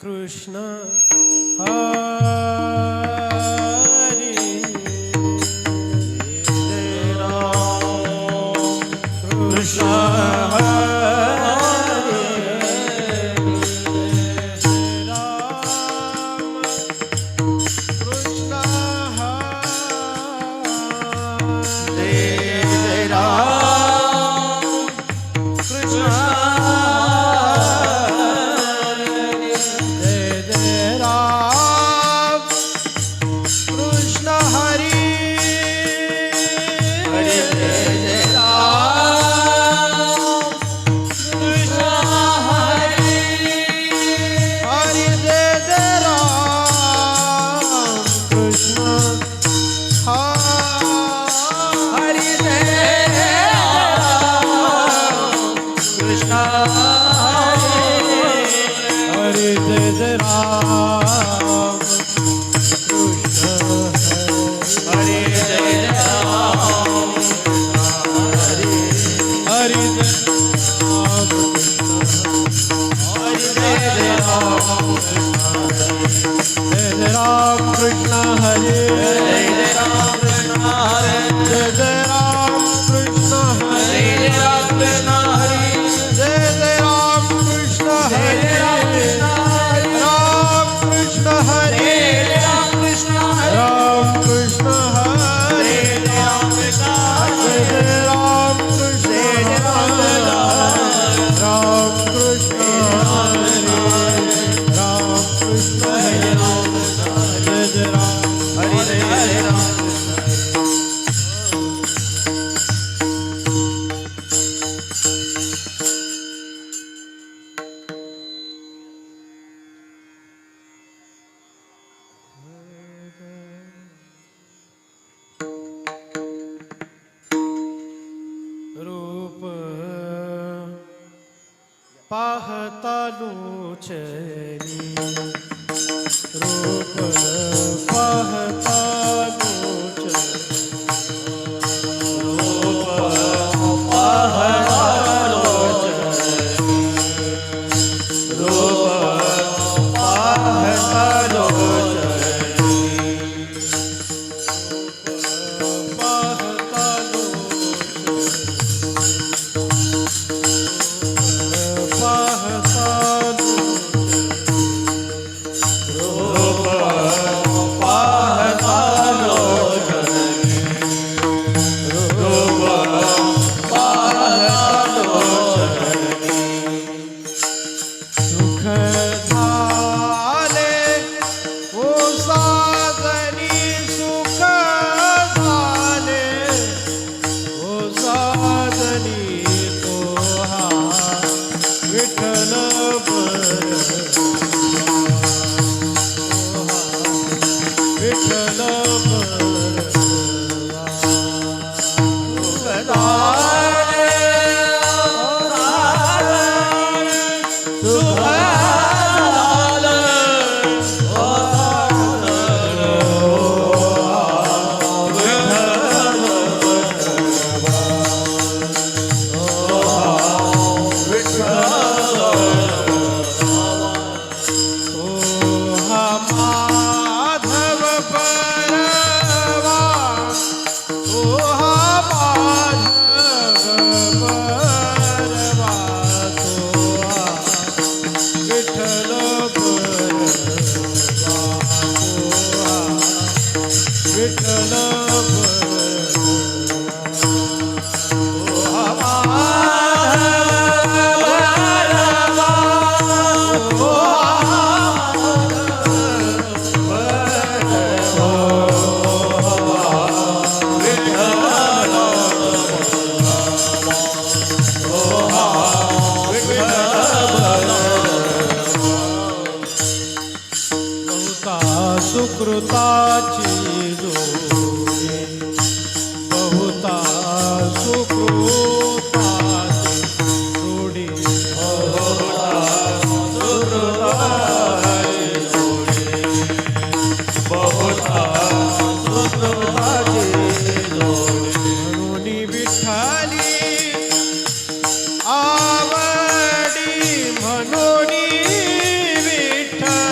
कृष्ण हरी कृष्ण पाहता लुचरी रूप पाहता सुकृताची जोडी बहुता सुकृताची जोडी बहुता सुकृताची जोडी म्हणून विठ्ठली आवडी म्हणून विठ्ठली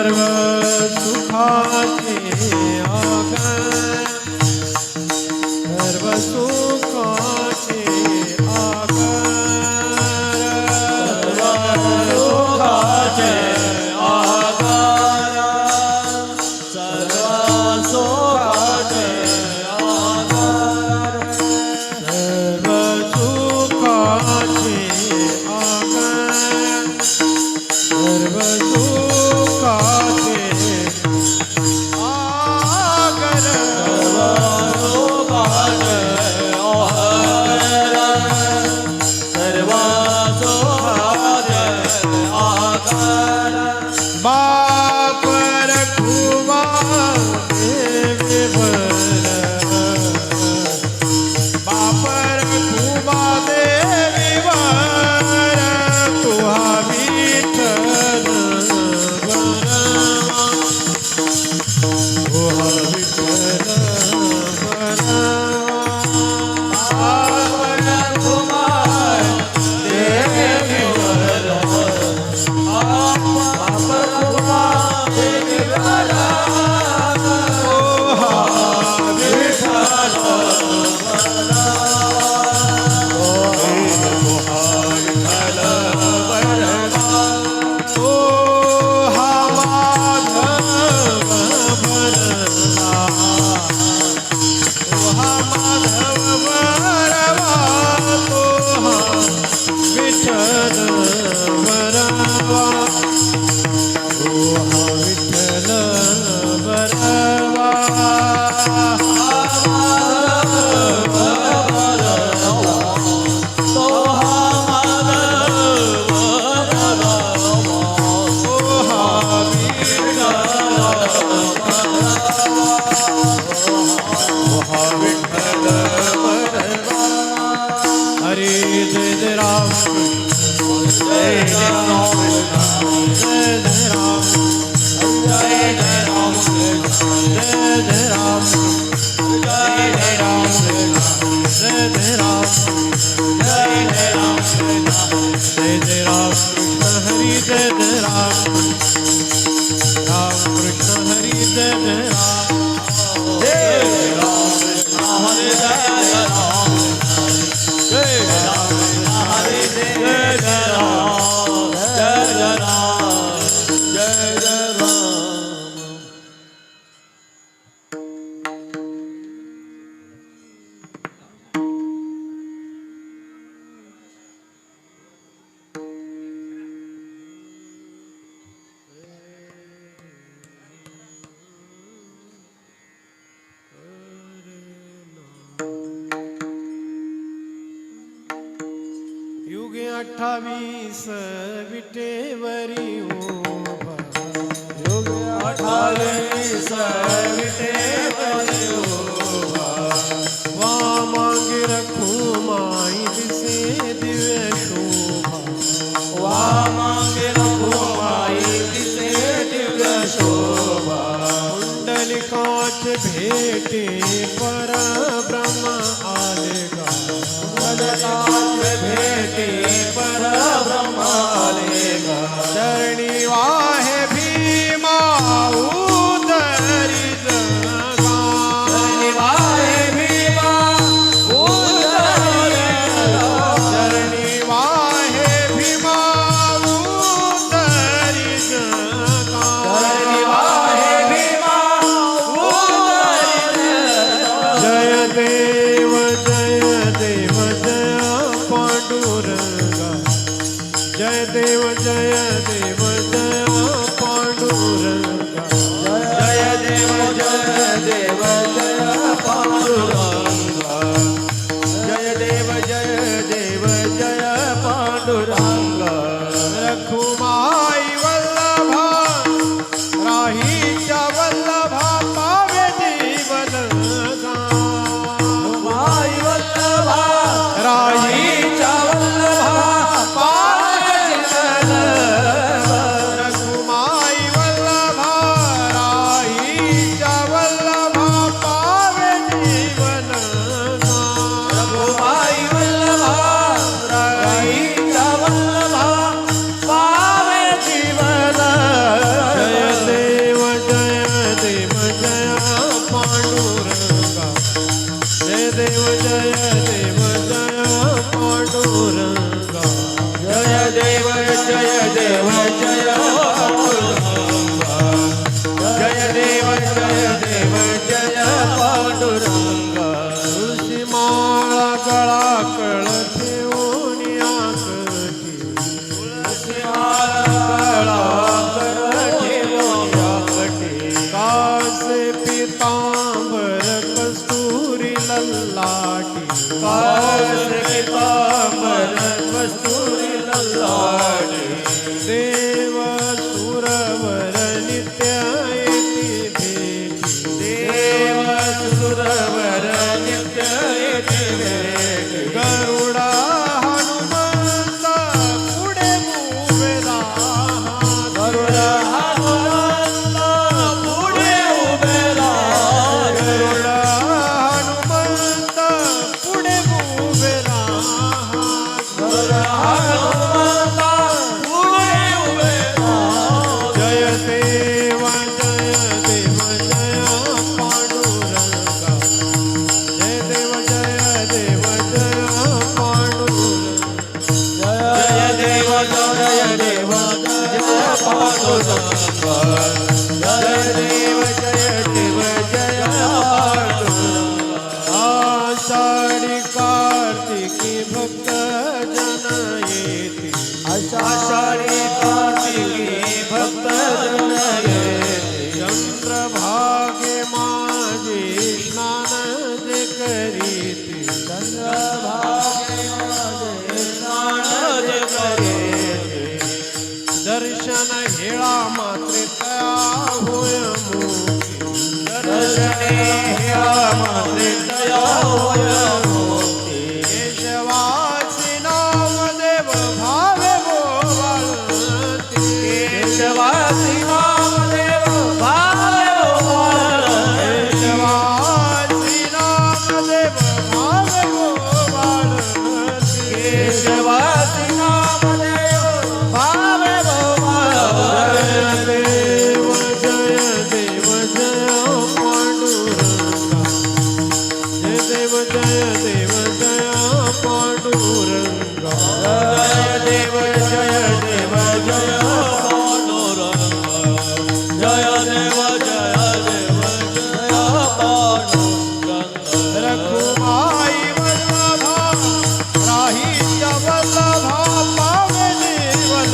सर्व सुखाचे आगर, सर्व सुखाचे आगर, सर्व सुखाचे आगर, सर्व सुखाचे आगर, बापर खुमा देवी वर, बापर खुमा देवी वर, तुहा विठ्ठल बरवा, तुहा विठ्ठल बरवा, बापर खुमा देवी वर, हरे जय जय राम, जय जय राम, जय जय राम, जय जय राम, जय जय राम, जय जय राम, जय जय राम, जय जय राम, जय जय राम कृष्ण हरि जय जय राम, राम कृष्ण हरि जय जय राम, जय राम कृष्ण हरि जय राम, जय राम हरि जय जय राम, जय जय राम, जय जय राम। युगे 28 विटेवरी उभा, युगे 28 विटेवरी उभा, वामांगी रखुमाई दिसे दिव्य शोभा, वामांगी रखुमाई दिसे दिव्य शोभा, कुंडलिकाच भेटे परब्रह्म आलेगा, कुंडलिकाच भेटे परब्रह्म आलेगा, चरणी वाहे भीमा उदरी जगा, चरणी वाहे भीमा उदरी जगा, चरणी वाहे भीमा उदरी जगा, चरणी वाहे भीमा उदरी जगा, जय देव जय देव जय पांडुरंगा, जय देव जय देव जय पांडुरंगा, जय देव जय देव जय पांडुरंगा, जय देव जय देव जय पांडुरंगा, रखुमाई वल्लभा राहीच्या वल्लभा पावे जीवन गा, कळ ठेवून आकठी तुळसी माला कळ ठेवून आकठी कासे पितांबर कस्तुरी ललाटी कासे पितांबर कस्तुरी ललाटी देव सुरवर नित्य येती भेटी देव सुरवर नित्य येती भेटी गरुडा हनुमंत पुढे उभे राहा गरुडा हनुमंत पुढे उभे राहा गरुडा हनुमंत पुढे उभे राहा गरुडा हनुमंत पुढे उभे राहा जय देव जय पांडुरंगा जय देव जय पांडुरंगा जय देव जय देव जय पांडुरंगा जय देव जय पांडुरंगा आषाढी कार्तिकी भक्त जन येती आषाढी कार्तिकी भक्त जन येती चंद्रभागे माझे स्नान जे करीती चंद्रभागे माझे स्नान जे करीती दर्शन हेळा मात्रे तया होय मुक्ती दर्शने ह्या मात्रे दया होय मुक्ती केशवाची नाम देव भावे गोवाळती केशवासी नामदेव भावे वाळते केशवाची नाम देव भावे गोवाळती केशवासी नामदेव भावे वाळते देव जय पांडुरंगा जय देव जय पांडुरंगा जय देव जय देव जय पांडुरंगा जय देव जय देव जय पांडुरंगा रघुमाई वल्लभा राहीच्या वल्लभा पावे जीवन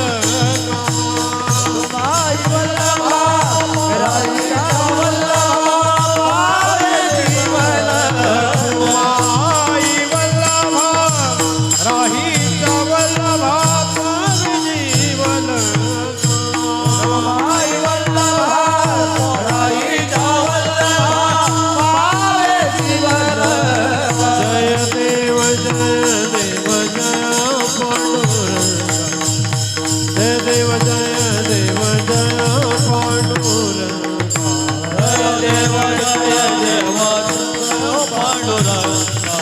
माई वल्लभा राजा वल्लभा पावे जीवन रघुमाई वल्लभा राहीच्या वल्लभा पावे जीवन माई वल्लभा राजा वल्लभा पावे जीवन जय देव जय पांडुरंगा जय देव जय पांडुरंगा जय देव जय देव जय पांडुरंगा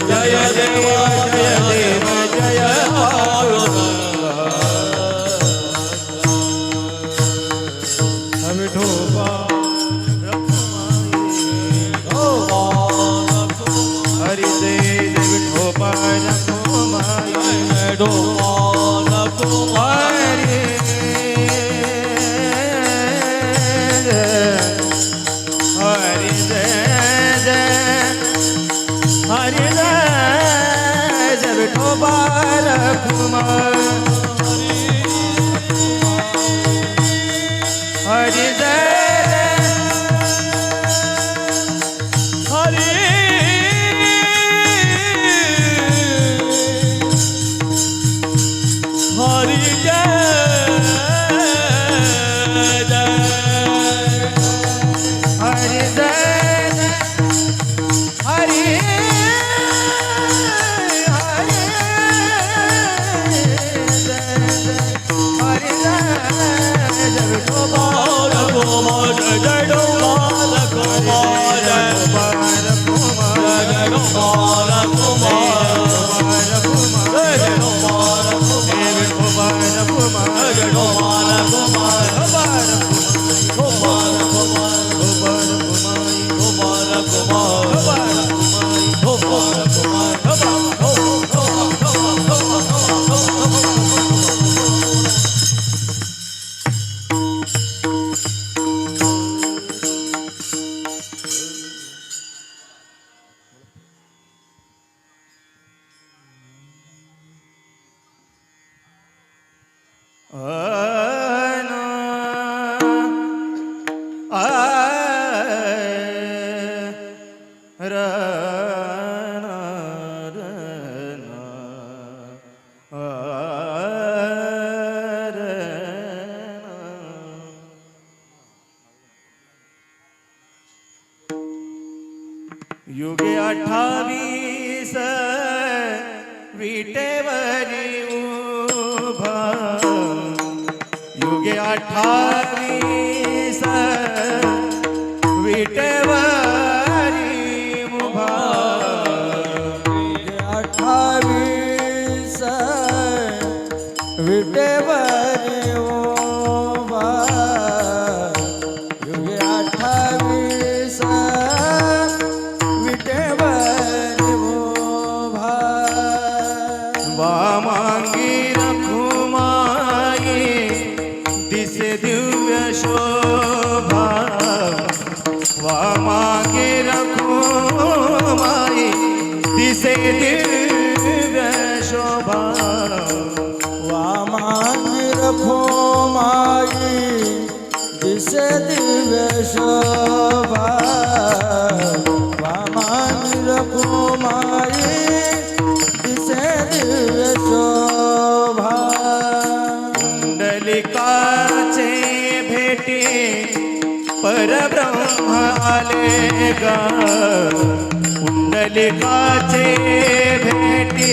जय देव जय देव जय पांडुरंगा विठोबा हरि जय विठोबा रघुमाई हरि जय विठोबा रघुमाई हरि जय हरि हरि जय हरि जय हरि हरि जय युगे 28 विटेवरी उभा युगे 28 विटेवरी उभा 28 विटेवरी उभा युगे 28 विटेवरी उभा वामांगी रखुमाई दिसे दिव्य शोभा वामांगी रखुमाई दिसे दिव्य शोभा वामांगी रखो माई दिसे दिव्य शोभा वामांगी रखो माई दिसे दिव्य शोभा कुंडलिकाचे भेटी परब्रह्म आले गा कुंडलिकाचे भेटी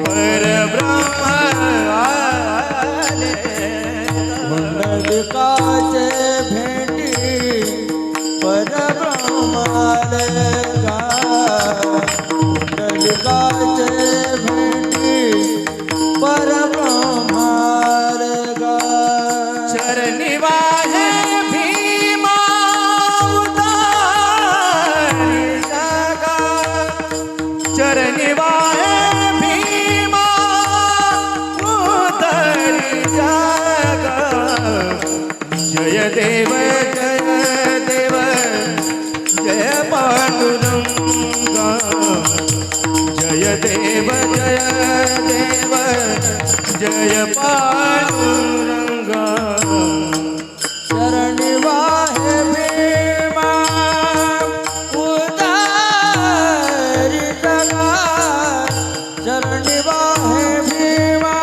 परब्रह्म आले कुंडलिकाचे भेटी परब्रह्माले गा कुंडलिकाचे भेटी परब्रह्माले गा चरणी वाहे भीमा उतारी जगा चरणी वाहे भीमा उतारी जगा जय देव जय पांडुरंगा जय देव जय पांडुरंगा शरणी वाहे भीमा उतारी जगा शरणी वाहे भीमा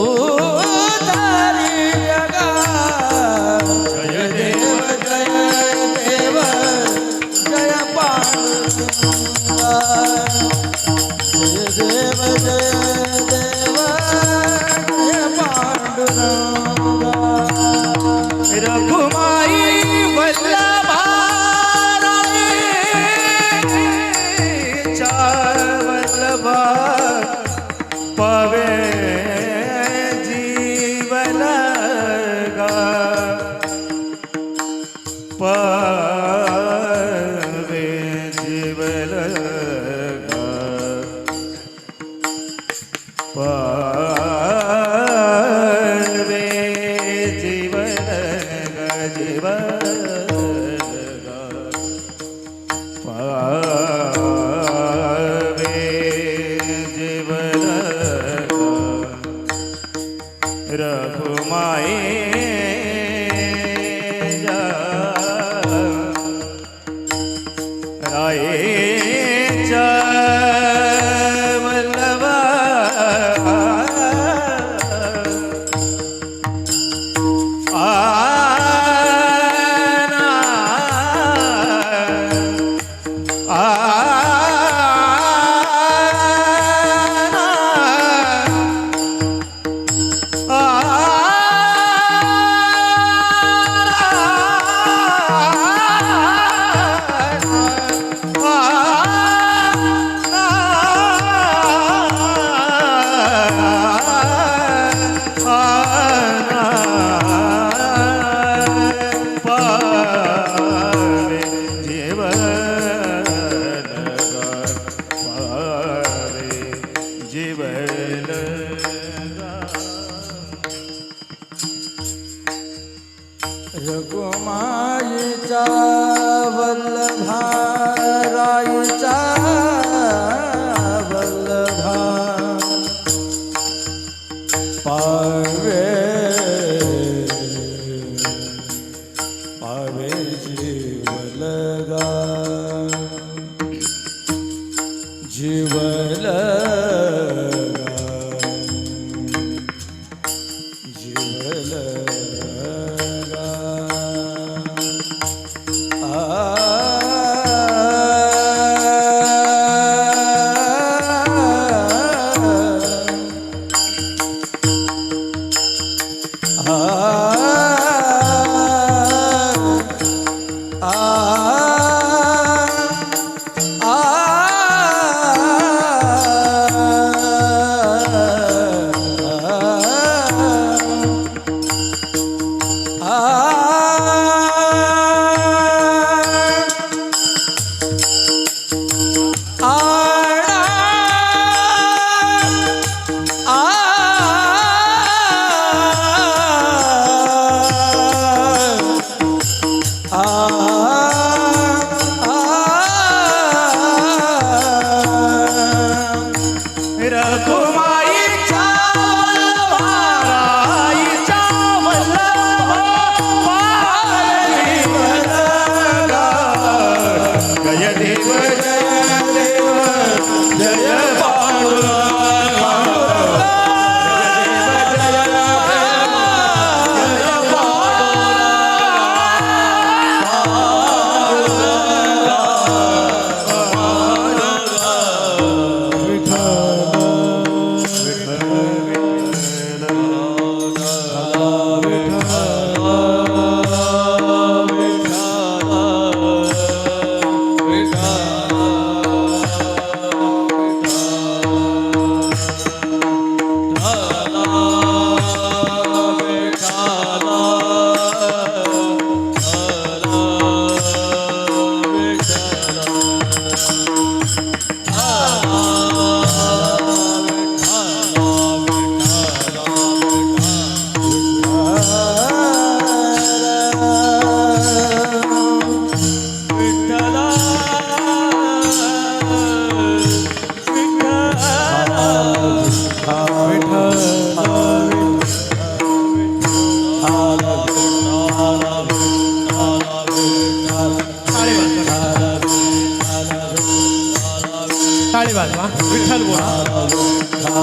उतारी जगा जय देव जय पांडुरंगा जय देव जय पांडुरंगा रघुमाई वल्लभा वल्लभा पवे जीवन गा पवे जीवन गा पावे जीवन पावे जीवल रखुमाईच्या वल्लभाराईच्या वल्लभा जय देव जय पांडुरंगा टाळी वाजवा विठ्ठल बोला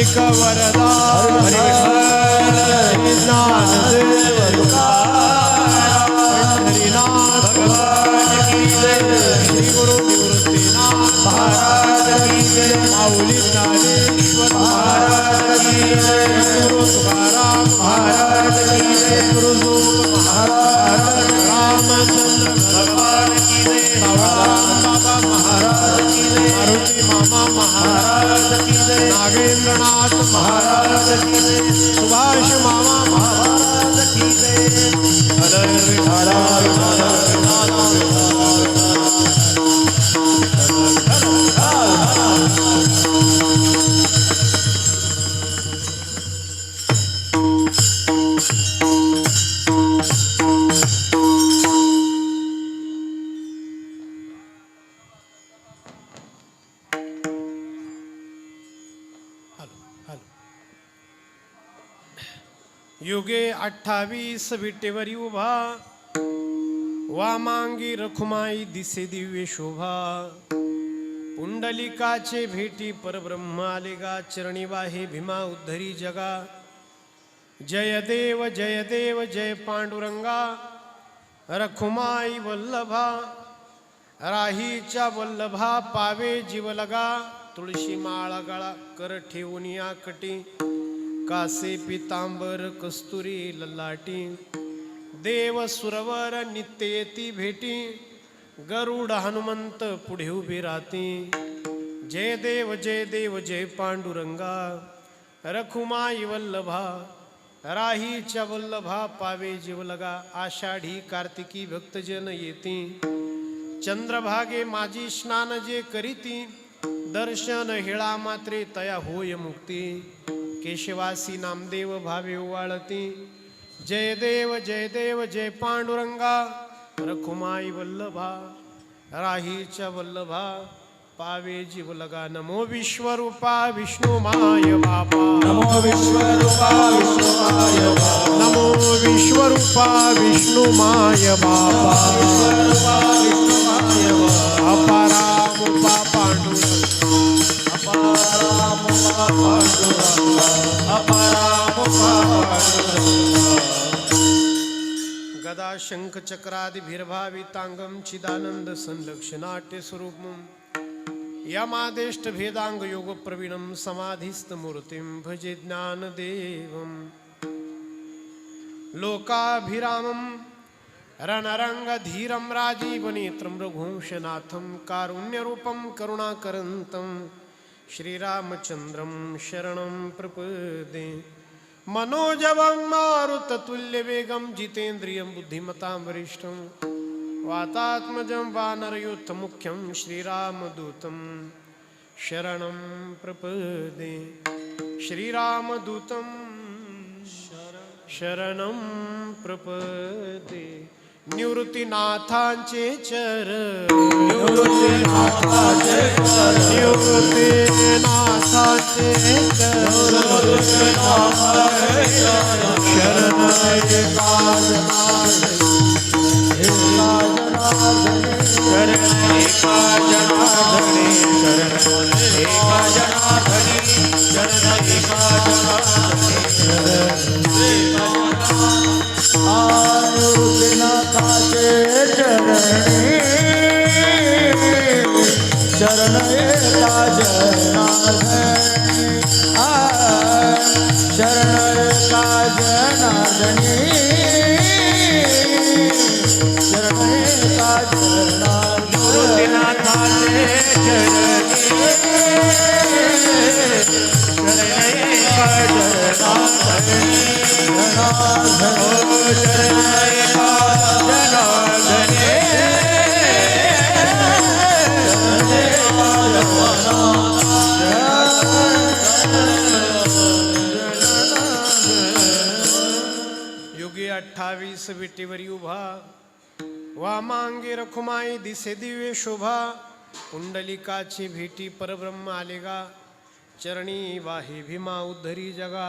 विठ्ठल वरदा ज्ञान देव हरिनाथ भगवान की जय श्री गुरु निवृत्तीनाथ महाराज की जय माऊली ज्ञानेश्वर महाराज की जय गुरु तुकाराम महाराज की जय गुरु महाराज रामचंद्र भगवान की जय नवराम बाबा महाराज की जय मारुति मामा महाराज की जय नागेंद्रनाथ महाराज की जय सुभाष मामा महाराज की जय हर युगे 28 विटेवरी उभा वामांगी रखुमाई दिसे दिव्य शोभा पुंडलिकाचे भेटी परब्रह्म आले गा चरणी वाहे भीमा उद्धरी जगा जय देव जय पांडुरंगा रखुमाई वल्लभा राहीच्या वल्लभा पावे जीवलगा तुळशी माळा गळा कर ठेवून या कटी कासे पितांबर कस्तुरी ललाटी देव सुरवर नित्य येती भेटी गरुड हनुमंत पुढे उभे राहती जय देव जय देव जय पांडुरंगा रखुमाई वल्लभा राहीच्या वल्लभा पावे जीवलगा आषाढी कार्तिकी भक्तजन येती चंद्रभागे माझी स्नान जे करीती दर्शन हेळा मात्रे तया होय मुक्ती केशवासी नामदेव भावे वाळती जय देव जय पांडुरंगा रखुमाई वल्लभा राहीच्या वल्लभा पावे जीवलगा नमो विश्वरूपा विष्णू माय बाबा नमो विश्वरूपा विष्णुमाय बाबा नमो विश्वरूपा विष्णू माय बाबा विश्वरूपा विष्णुमाय बाबा अपारामुपा पांडुरंगा अपारामुपा पांडुरंगा अपारामुपा पांडुरंगा गदा शंख चक्रादि भिर्भावितांगम चिदानंद संलक्षणाट्य स्वरूपम यमादेष्ट भेदांग योग प्रवीणम समाधिस्थ मूर्तिम भजे ज्ञानदेवम लोकाभिरामम रणरंग धीरम राजीवनेत्रम रघुवंशनाथम कारुण्यरूपम करुणाकरंतम श्रीरामचंद्रम शरणं प्रपदे मनोजवं मारुततुल्यवेगं जितेन्द्रियं बुद्धिमतां वरिष्ठं वातात्मजं वानरयूथमुख्यं श्रीरामदूतं शरणं प्रपदे श्रीरामदूतं शरणं प्रपदे निवृत्तीनाथांचे चरण निवृत्तीनाथांचे चरण निवृत्तीनाथांचे चरण शरण एका जनार्दने शरण एका जनार्दने शरण एका जनार्दने निवृत्तीनाथांचे चरणी शरण एका जनार्दनी शरण एका जनार्दनी शरण एका जनार्दनी नाथाचे चरणी शरण एका जनार्दने शरण एका जनार्दने युगे 28 विटेवरी उभा वामांगे रखुमाई दिसे दिव्य शोभा पुंडलिकाची भेटी परब्रह्म आलेगा चरणी वाहे भीमा उद्धरी जगा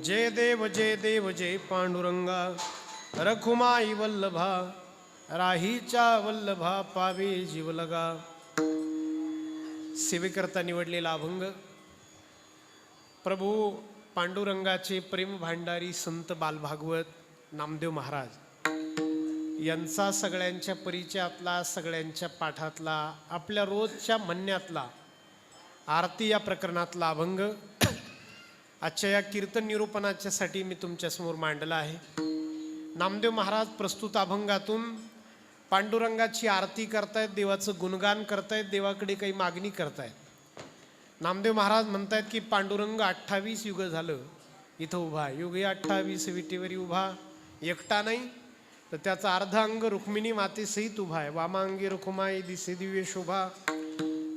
जय देव जय पांडुरंगा रखुमाई वल्लभा राहीच्या वल्लभा पावे जीवलगा सेवेकरता निवडलेला अभंग प्रभू पांडुरंगाचे प्रेम भांडारी संत बालभागवत नामदेव महाराज यांचा सगळ्यांच्या परिचयातला सगळ्यांच्या पाठातला आपल्या रोजच्या म्हणण्यातला आरती या प्रकरणातला अभंग आजच्या या कीर्तन निरूपणाच्यासाठी मी तुमच्यासमोर मांडला आहे. नामदेव महाराज प्रस्तुत अभंगातून पांडुरंगाची आरती करतायत, देवाचं गुणगान करतायत, देवाकडे काही मागणी करतायत. नामदेव महाराज म्हणतायत की पांडुरंग 28 युग झालं इथं उभा, युगे 28 विटेवरी उभा, एकटा नाही तर त्याचा अर्ध अंग रुक्मिणी मातेसहित उभा आहे. वामांगी रुक्माई दिसे दिव्य शोभा.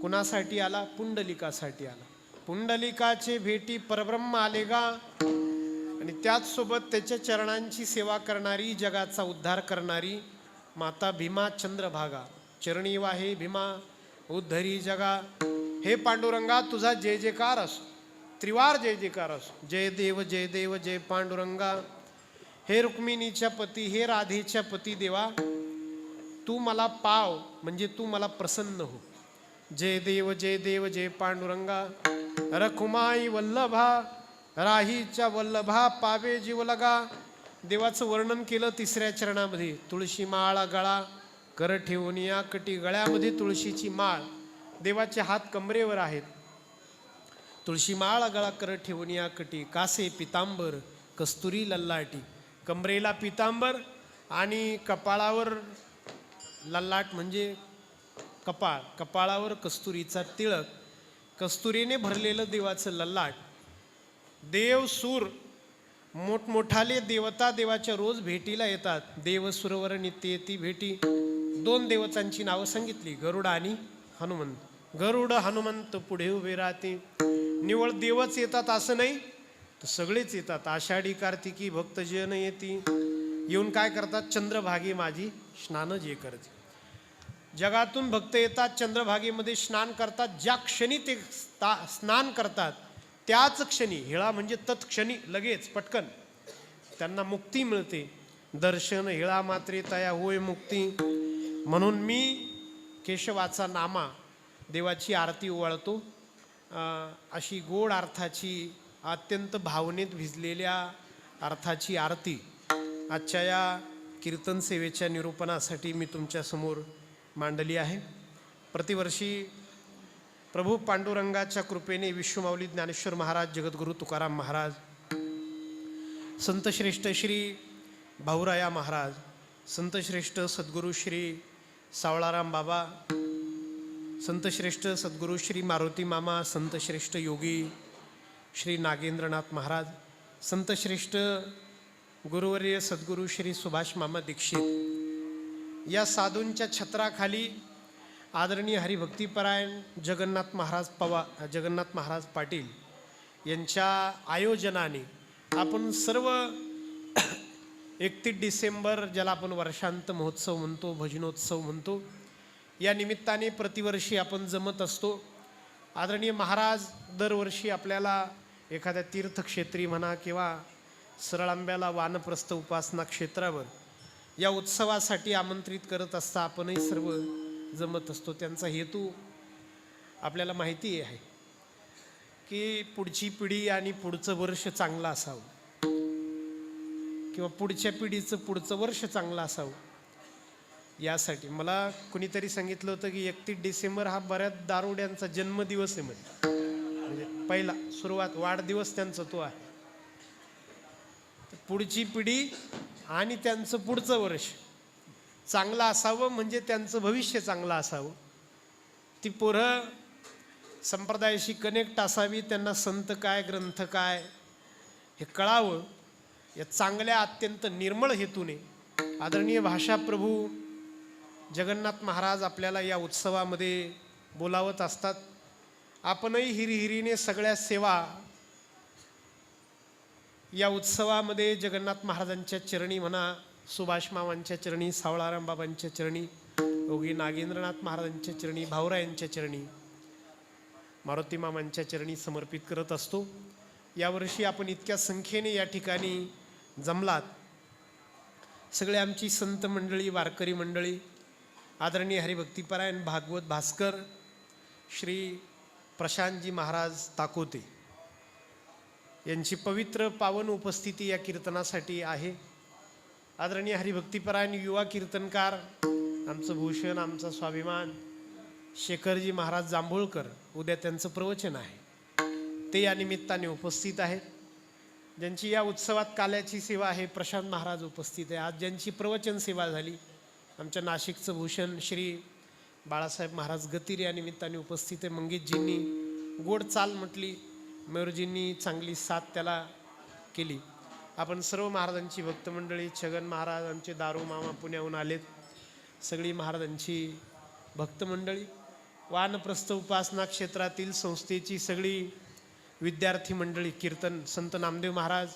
कुणासाठी आला? पुंडलिकासाठी आला. पुंडलिकाचे भेटी परब्रह्म आलेगा आणि त्याचसोबत त्याच्या चरणांची सेवा करणारी, जगाचा उद्धार करणारी माता भीमा चंद्रभागा. चरणी वाहे भीमा उद्धरी जगा. हे पांडुरंगा तुझा जय जयकार असो, त्रिवार जय जयकार असो. जय देव जय पांडुरंगा. हे रुक्मिणीच्या पती, हे राधेच्या पती देवा, तू मला पाव म्हणजे तू मला प्रसन्न हो. जय देव जय पांडुरंगा. रखुमाई वल्लभा राहीच्या वल्लभा पावे जीवलगा. देवाचं वर्णन केलं तिसऱ्या चरणामध्ये. तुळशी माळ गळा कर ठेवून या कटी, गळ्यामध्ये तुळशीची माळ, देवाचे हात कमरेवर आहेत. तुळशी माळ गळा कर ठेवून या कटी, कासे पितांबर कस्तुरी लल्लाटी. कमरेला पितांबर आणि कपाळावर लल्लाट म्हणजे कपाळ, कपाळावर कस्तुरीचा तिळक, कस्तुरीने भरलेलं देवाचं लल्लाट. देव सूर मोठमोठाले देवता देवाच्या रोज भेटीला येतात. देव सुरवर नित्य येती भेटी. दोन देवतांची नावं सांगितली, गरुड आणि हनुमंत. गरुड हनुमंत पुढे उभे राहते. निवळ देवच येतात असं नाही, तर सगळेच येतात. आषाढी कार्तिकी भक्तजन येती. येऊन काय करतात? चंद्रभागी माझी स्नान जे करते. जगातून भक्त येतात, चंद्रभागेमध्ये स्नान करतात. ज्या क्षणी ते स्नान करतात त्याच क्षणी, हिळा म्हणजे तत्क्षणी, लगेच पटकन त्यांना मुक्ती मिळते. दर्शन हिळा मात्रे तया होय मुक्ती. म्हणून मी केशवाचा नामा, देवाची आरती ओवाळतो. अशी गोड अर्थाची, अत्यंत भावनेत भिजलेल्या अर्थाची आरती आजच्या या कीर्तन सेवेच्या निरूपणासाठी मी तुमच्यासमोर मांडली आहे. प्रतिवर्षी प्रभू पांडुरंगाच्या कृपेने विश्वमाऊली ज्ञानेश्वर महाराज, जगद्गुरू तुकाराम महाराज, संतश्रेष्ठ श्री भाऊराया महाराज, संतश्रेष्ठ सद्गुरू श्री सावळाराम बाबा, संतश्रेष्ठ सद्गुरू श्री मारुती मामा, संतश्रेष्ठ योगी श्री नागेंद्रनाथ महाराज, संतश्रेष्ठ गुरुवर्य सद्गुरू श्री सुभाष मामा दीक्षित, या साधूंच्या छत्राखाली आदरणीय हरिभक्तीपरायण जगन्नाथ महाराज पाटील यांच्या आयोजनाने आपण सर्व 31 डिसेंबर, ज्याला आपण वर्षांत महोत्सव म्हणतो, भजनोत्सव म्हणतो, या निमित्ताने प्रतिवर्षी आपण जमत असतो. आदरणीय महाराज दरवर्षी आपल्याला एखाद्या तीर्थक्षेत्री म्हणा किंवा सरळांब्याला वानप्रस्थ उपासना क्षेत्रावर या उत्सवासाठी आमंत्रित करत असता आपणही सर्व जमत असतो. त्यांचा हेतू आपल्याला माहिती आहे की पुढची पिढी आणि पुढचं वर्ष चांगलं असावं, किंवा पुढच्या पिढीचं पुढचं वर्ष चांगलं असावं. यासाठी मला कुणीतरी सांगितलं होतं की 31 डिसेंबर हा बऱ्याच दारुड्यांचा जन्मदिवस आहे. म्हणजे पहिला सुरुवात, वाढदिवस त्यांचा तो आहे. पुढची पिढी आणि त्यांचं पुढचं वर्ष चांगलं असावं, म्हणजे त्यांचं भविष्य चांगलं असावं. ती पोरं संप्रदायाशी कनेक्ट असावी, त्यांना संत काय ग्रंथ काय हे कळावं, या चांगल्या अत्यंत निर्मळ हेतूने आदरणीय भाषाप्रभू जगन्नाथ महाराज आपल्याला या उत्सवामध्ये बोलावत असतात. आपणही हिरिहिरीने सगळ्या सेवा या उत्सवामध्ये जगन्नाथ महाराजांच्या चरणी म्हणा, सुभाष मामांच्या चरणी, सावळाराम बाबांच्या चरणी, योगी नागेंद्रनाथ महाराजांच्या चरणी, भाऊरायांच्या चरणी, मारुती मामांच्या चरणी समर्पित करत असतो. यावर्षी आपण इतक्या संख्येने या ठिकाणी जमलात. सगळे आमची संत मंडळी, वारकरी मंडळी, आदरणीय हरिभक्तीपरायण भागवत भास्कर श्री प्रशांतजी महाराज ताकोते यांची पवित्र पावन उपस्थिती या कीर्तनासाठी आहे. आदरणीय हरिभक्तीपरायण युवा कीर्तनकार, आमचं भूषण, आमचा स्वाभिमान शेखरजी महाराज जांभूळकर, उद्या त्यांचं प्रवचन आहे, ते या निमित्ताने उपस्थित आहेत. ज्यांची या उत्सवात काल्याची सेवा आहे प्रशांत महाराज उपस्थित आहे. आज ज्यांची प्रवचन सेवा झाली, आमच्या नाशिकचं भूषण श्री बाळासाहेब महाराज गतीर या निमित्ताने उपस्थित आहे. मंगेशजींनी गोड चाल म्हटली, मयूरजींनी चांगली साथ त्याला केली. आपण सर्व महाराजांची भक्तमंडळी, छगन महाराज आमचे दारू मामा पुण्याहून आलेत, सगळी महाराजांची भक्तमंडळी, वानप्रस्थ उपासना क्षेत्रातील संस्थेची सगळी विद्यार्थी मंडळी, कीर्तन संत नामदेव महाराज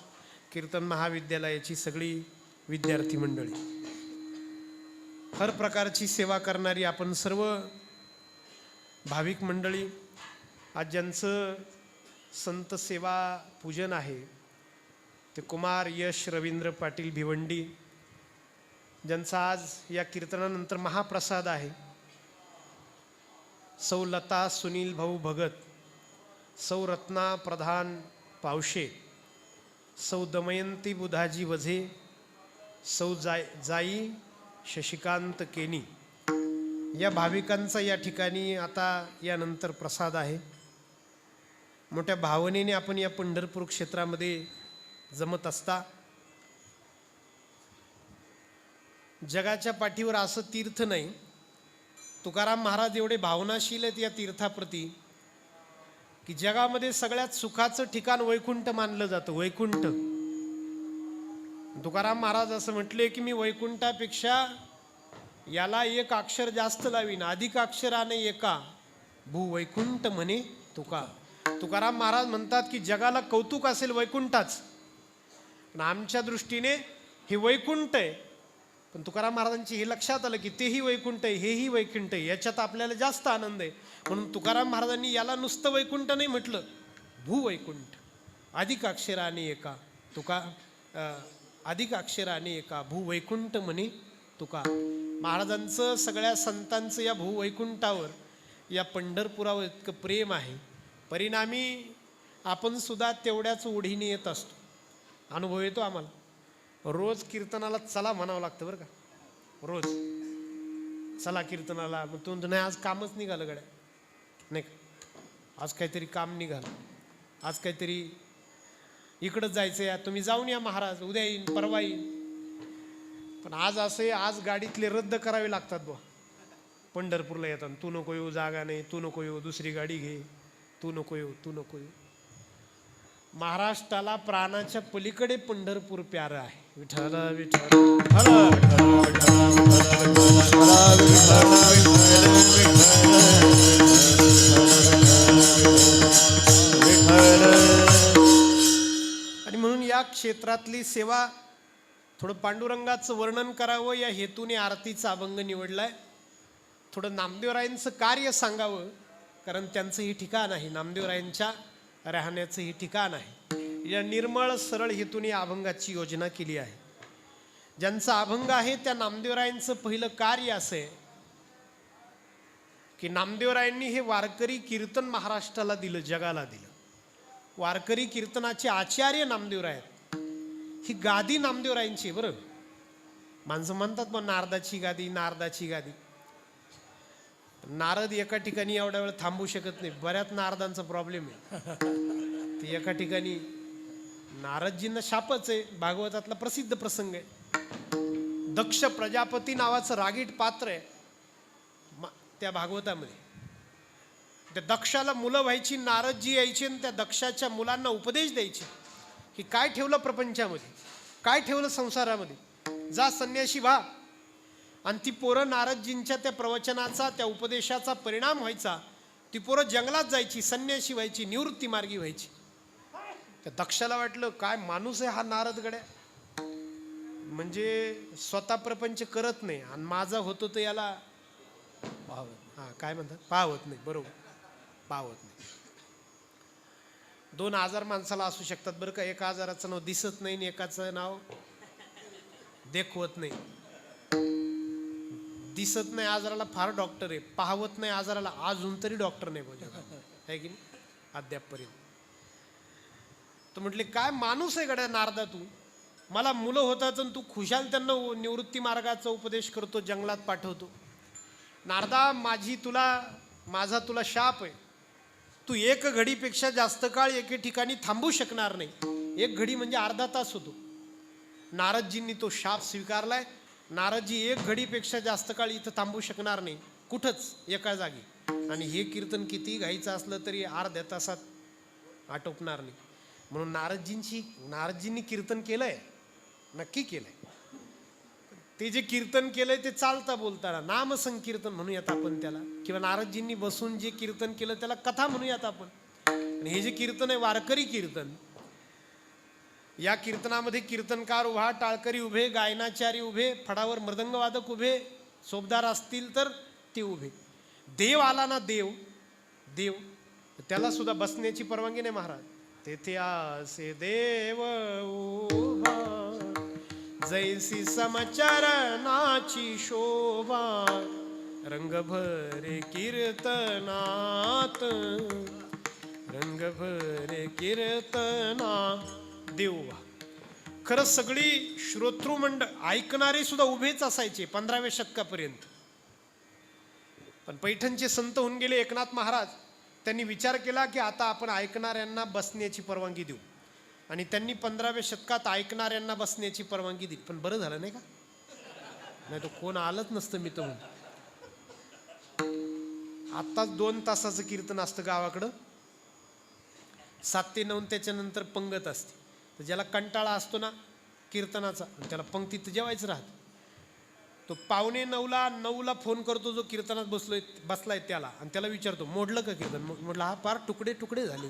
कीर्तन महाविद्यालयाची सगळी विद्यार्थी मंडळी, हर प्रकारची सेवा करणारी आपण सर्व भाविक मंडळी, आज ज्यांचं संत सेवा पूजन आहे ते कुमार यश रवींद्र पाटील भिवंडी, ज्यांचा आज या कीर्तनानंतर महाप्रसाद आहे. सौ लता सुनील भाऊ भगत, सौ रत्ना प्रधान पावशे, सौ दमयंती बुधाजी वझे, सौ जाई शशिकांत केनी या भाविकांचा या ठिकाणी आता यानंतर प्रसाद आहे. मोठ्या भावनेने आपण या पंढरपूर क्षेत्रामध्ये जमत असता जगाच्या पाठीवर असं तीर्थ नाही. तुकाराम महाराज एवढे भावनाशील आहेत या तीर्थाप्रती की जगामध्ये सगळ्यात सुखाचं ठिकाण वैकुंठ मानलं जातं. वैकुंठ. तुकाराम महाराज असं म्हटले की मी वैकुंठापेक्षा याला एक अक्षर जास्त लावीन. अधिक अक्षराने एका भूवैकुंठ म्हणे तुका. तुकाराम महाराज म्हणतात की जगाला कौतुक असेल वैकुंठाच, पण आमच्या दृष्टीने हे वैकुंठ आहे. पण तुकाराम महाराजांची हे लक्षात आलं की तेही वैकुंठ आहे, हेही वैकुंठ आहे, याच्यात आपल्याला जास्त आनंद आहे. म्हणून तुकाराम महाराजांनी याला नुसतं वैकुंठ नाही म्हटलं, भूवैकुंठ. अधिक अक्षराने एका अधिक अक्षराने एका भूवैकुंठ म्हणे तुका. महाराजांचं सगळ्या संतांचं या भूवैकुंठावर या पंढरपुरावर इतकं प्रेम आहे. परिणामी आपण सुद्धा तेवढ्याच ओढीने येत असतो. अनुभव येतो आम्हाला. रोज कीर्तनाला चला म्हणावं लागतं बरं का. रोज चला कीर्तनाला. मग तू नाही आज कामच निघालं गड्या, नाही का, आज काहीतरी काम निघालं, आज काहीतरी इकडंच जायचं या, तुम्ही जाऊन या महाराज, उद्या येईन परवा येईन. पण आज असे आज गाडीतले रद्द करावे लागतात बुवा पंढरपूरला येतात. तू नको येऊ, जागा नाही, तू नको येऊ, दुसरी गाडी घे, तू नको येऊ, तू नको येऊ. महाराष्ट्राला प्राणाच्या पलीकडे पंढरपूर प्यारं आहे. विठ्ठल विठ्ठल आणि म्हणून या क्षेत्रातली सेवा थोडं पांडुरंगाचं वर्णन करावं या हेतूने आरतीचा अभंग निवडलाय. थोडं नामदेवरायांचं कार्य सांगावं, कारण त्यांचं हे ठिकाण आहे, नामदेवरायांच्या राहण्याचं हे ठिकाण आहे. या निर्मळ सरळ हेतूने या अभंगाची योजना केली आहे. ज्यांचा अभंग आहे त्या नामदेवरायांचं पहिलं कार्य असं आहे की नामदेवरायांनी हे वारकरी कीर्तन महाराष्ट्राला दिलं, जगाला दिलं. वारकरी कीर्तनाचे आचार्य नामदेवराय आहेत. ही गादी नामदेवरायांची. बरं, माणसं म्हणतात मग नारदाची गादी, नारदाची गादी. नारद एका ठिकाणी एवढ्या वेळ थांबू शकत नाही. बऱ्याच नारदांचा प्रॉब्लेम आहे. ते एका ठिकाणी नारदजींना शापच आहे. भागवतातला प्रसिद्ध प्रसंग आहे. दक्ष प्रजापती नावाचं रागीट पात्र आहे त्या भागवतामध्ये. त्या दक्षाला मुलं व्हायची, नारदजी यायचे आणि त्या दक्षाच्या मुलांना उपदेश द्यायचे की काय ठेवलं प्रपंचामध्ये, काय ठेवलं संसारामध्ये, जा संन्याशी व्हा. आणि ती पोरं नारदजींच्या त्या प्रवचनाचा, त्या उपदेशाचा परिणाम व्हायचा. ती पोरं जंगलात जायची, संन्याशी व्हायची, निवृत्ती मार्गी व्हायची. त्या दक्षाला वाटलं काय माणूस आहे हा नारद गड्या, म्हणजे स्वतः प्रपंच करत नाही आणि माझा होतो तर याला पाहत. हां, काय म्हणतात, पाहत नाही. बरोबर, पाहत नाही. दोन आजार माणसाला असू शकतात बरं का. एका आजाराचं नाव दिसत नाही आणि एकाचं नाव देखवत नाही. दिसत नाही आजाराला फार डॉक्टर आहे, पाहवत नाही आजाराला अजून तरी डॉक्टर नाही बघा, आहे की नाही, अद्यापपर्यंत. तर म्हटले काय माणूस आहे गड्या नारदा तू, मला मुलं होतात आणि तू खुशाल त्यांना निवृत्ती मार्गाचा उपदेश करतो, जंगलात पाठवतो. नारदा माझा तुला शाप आहे. तू एक घडीपेक्षा जास्त काळ एके ठिकाणी थांबू शकणार नाही. एक घडी म्हणजे अर्धा तास होतो. नारदजींनी तो शाप स्वीकारलाय. नारदजी एक घडीपेक्षा जास्त काळ इथं थांबू शकणार नाही, कुठंच एका जागी. आणि हे कीर्तन किती घाईचं असलं तरी अर्ध्या तासात आटोपणार नाही. म्हणून नारदजींनी कीर्तन केलंय, नक्की केलंय. ते जे कीर्तन केलंय ते चालता बोलताना नाम संकीर्तन म्हणूयात आपण त्याला, किंवा नारदजींनी बसून जे कीर्तन केलं त्याला कथा म्हणूयात आपण. आणि हे जे कीर्तन आहे वारकरी कीर्तन. या कीर्तनामध्ये कीर्तनकार उभा, टाळकरी उभे, गायनाचारी उभे, फडावर मृदंगवादक उभे, सोबदार असतील तर ते उभे. देव आला ना, देव त्याला सुद्धा बसण्याची परवानगी नाही महाराज. तेथे आसे देव उभा, जैसी समचरणाची शोभा, रंग भरे कीर्तनात, रंग भरे कीर्तना. देव उभा, खरंच सगळी श्रोतृमंडळ ऐकणारे सुद्धा उभेच असायचे 15व्या शतकापर्यंत. पण पैठणचे संत होऊन गेले एकनाथ महाराज. त्यांनी विचार केला की आता आपण ऐकणाऱ्यांना बसण्याची परवानगी देऊ. आणि त्यांनी 15व्या शतकात ऐकणाऱ्यांना बसण्याची परवानगी दिली. पण बरं झालं नाही का? नाही तो कोण आलंच नसतं मी तर म्हणून. आत्ताच 2 तासाचं कीर्तन असतं गावाकडं, 7 ते 9 त्याच्यानंतर पंगत असते. तर ज्याला कंटाळा असतो ना कीर्तनाचा, त्याला पंक्तीत जेवायचं राहतं. तो 8:45ला फोन करतो जो कीर्तनात बसलाय त्याला, आणि त्याला विचारतो मोडलं का कीर्तन? म्हटलं हा पार तुकडे तुकडे झाले,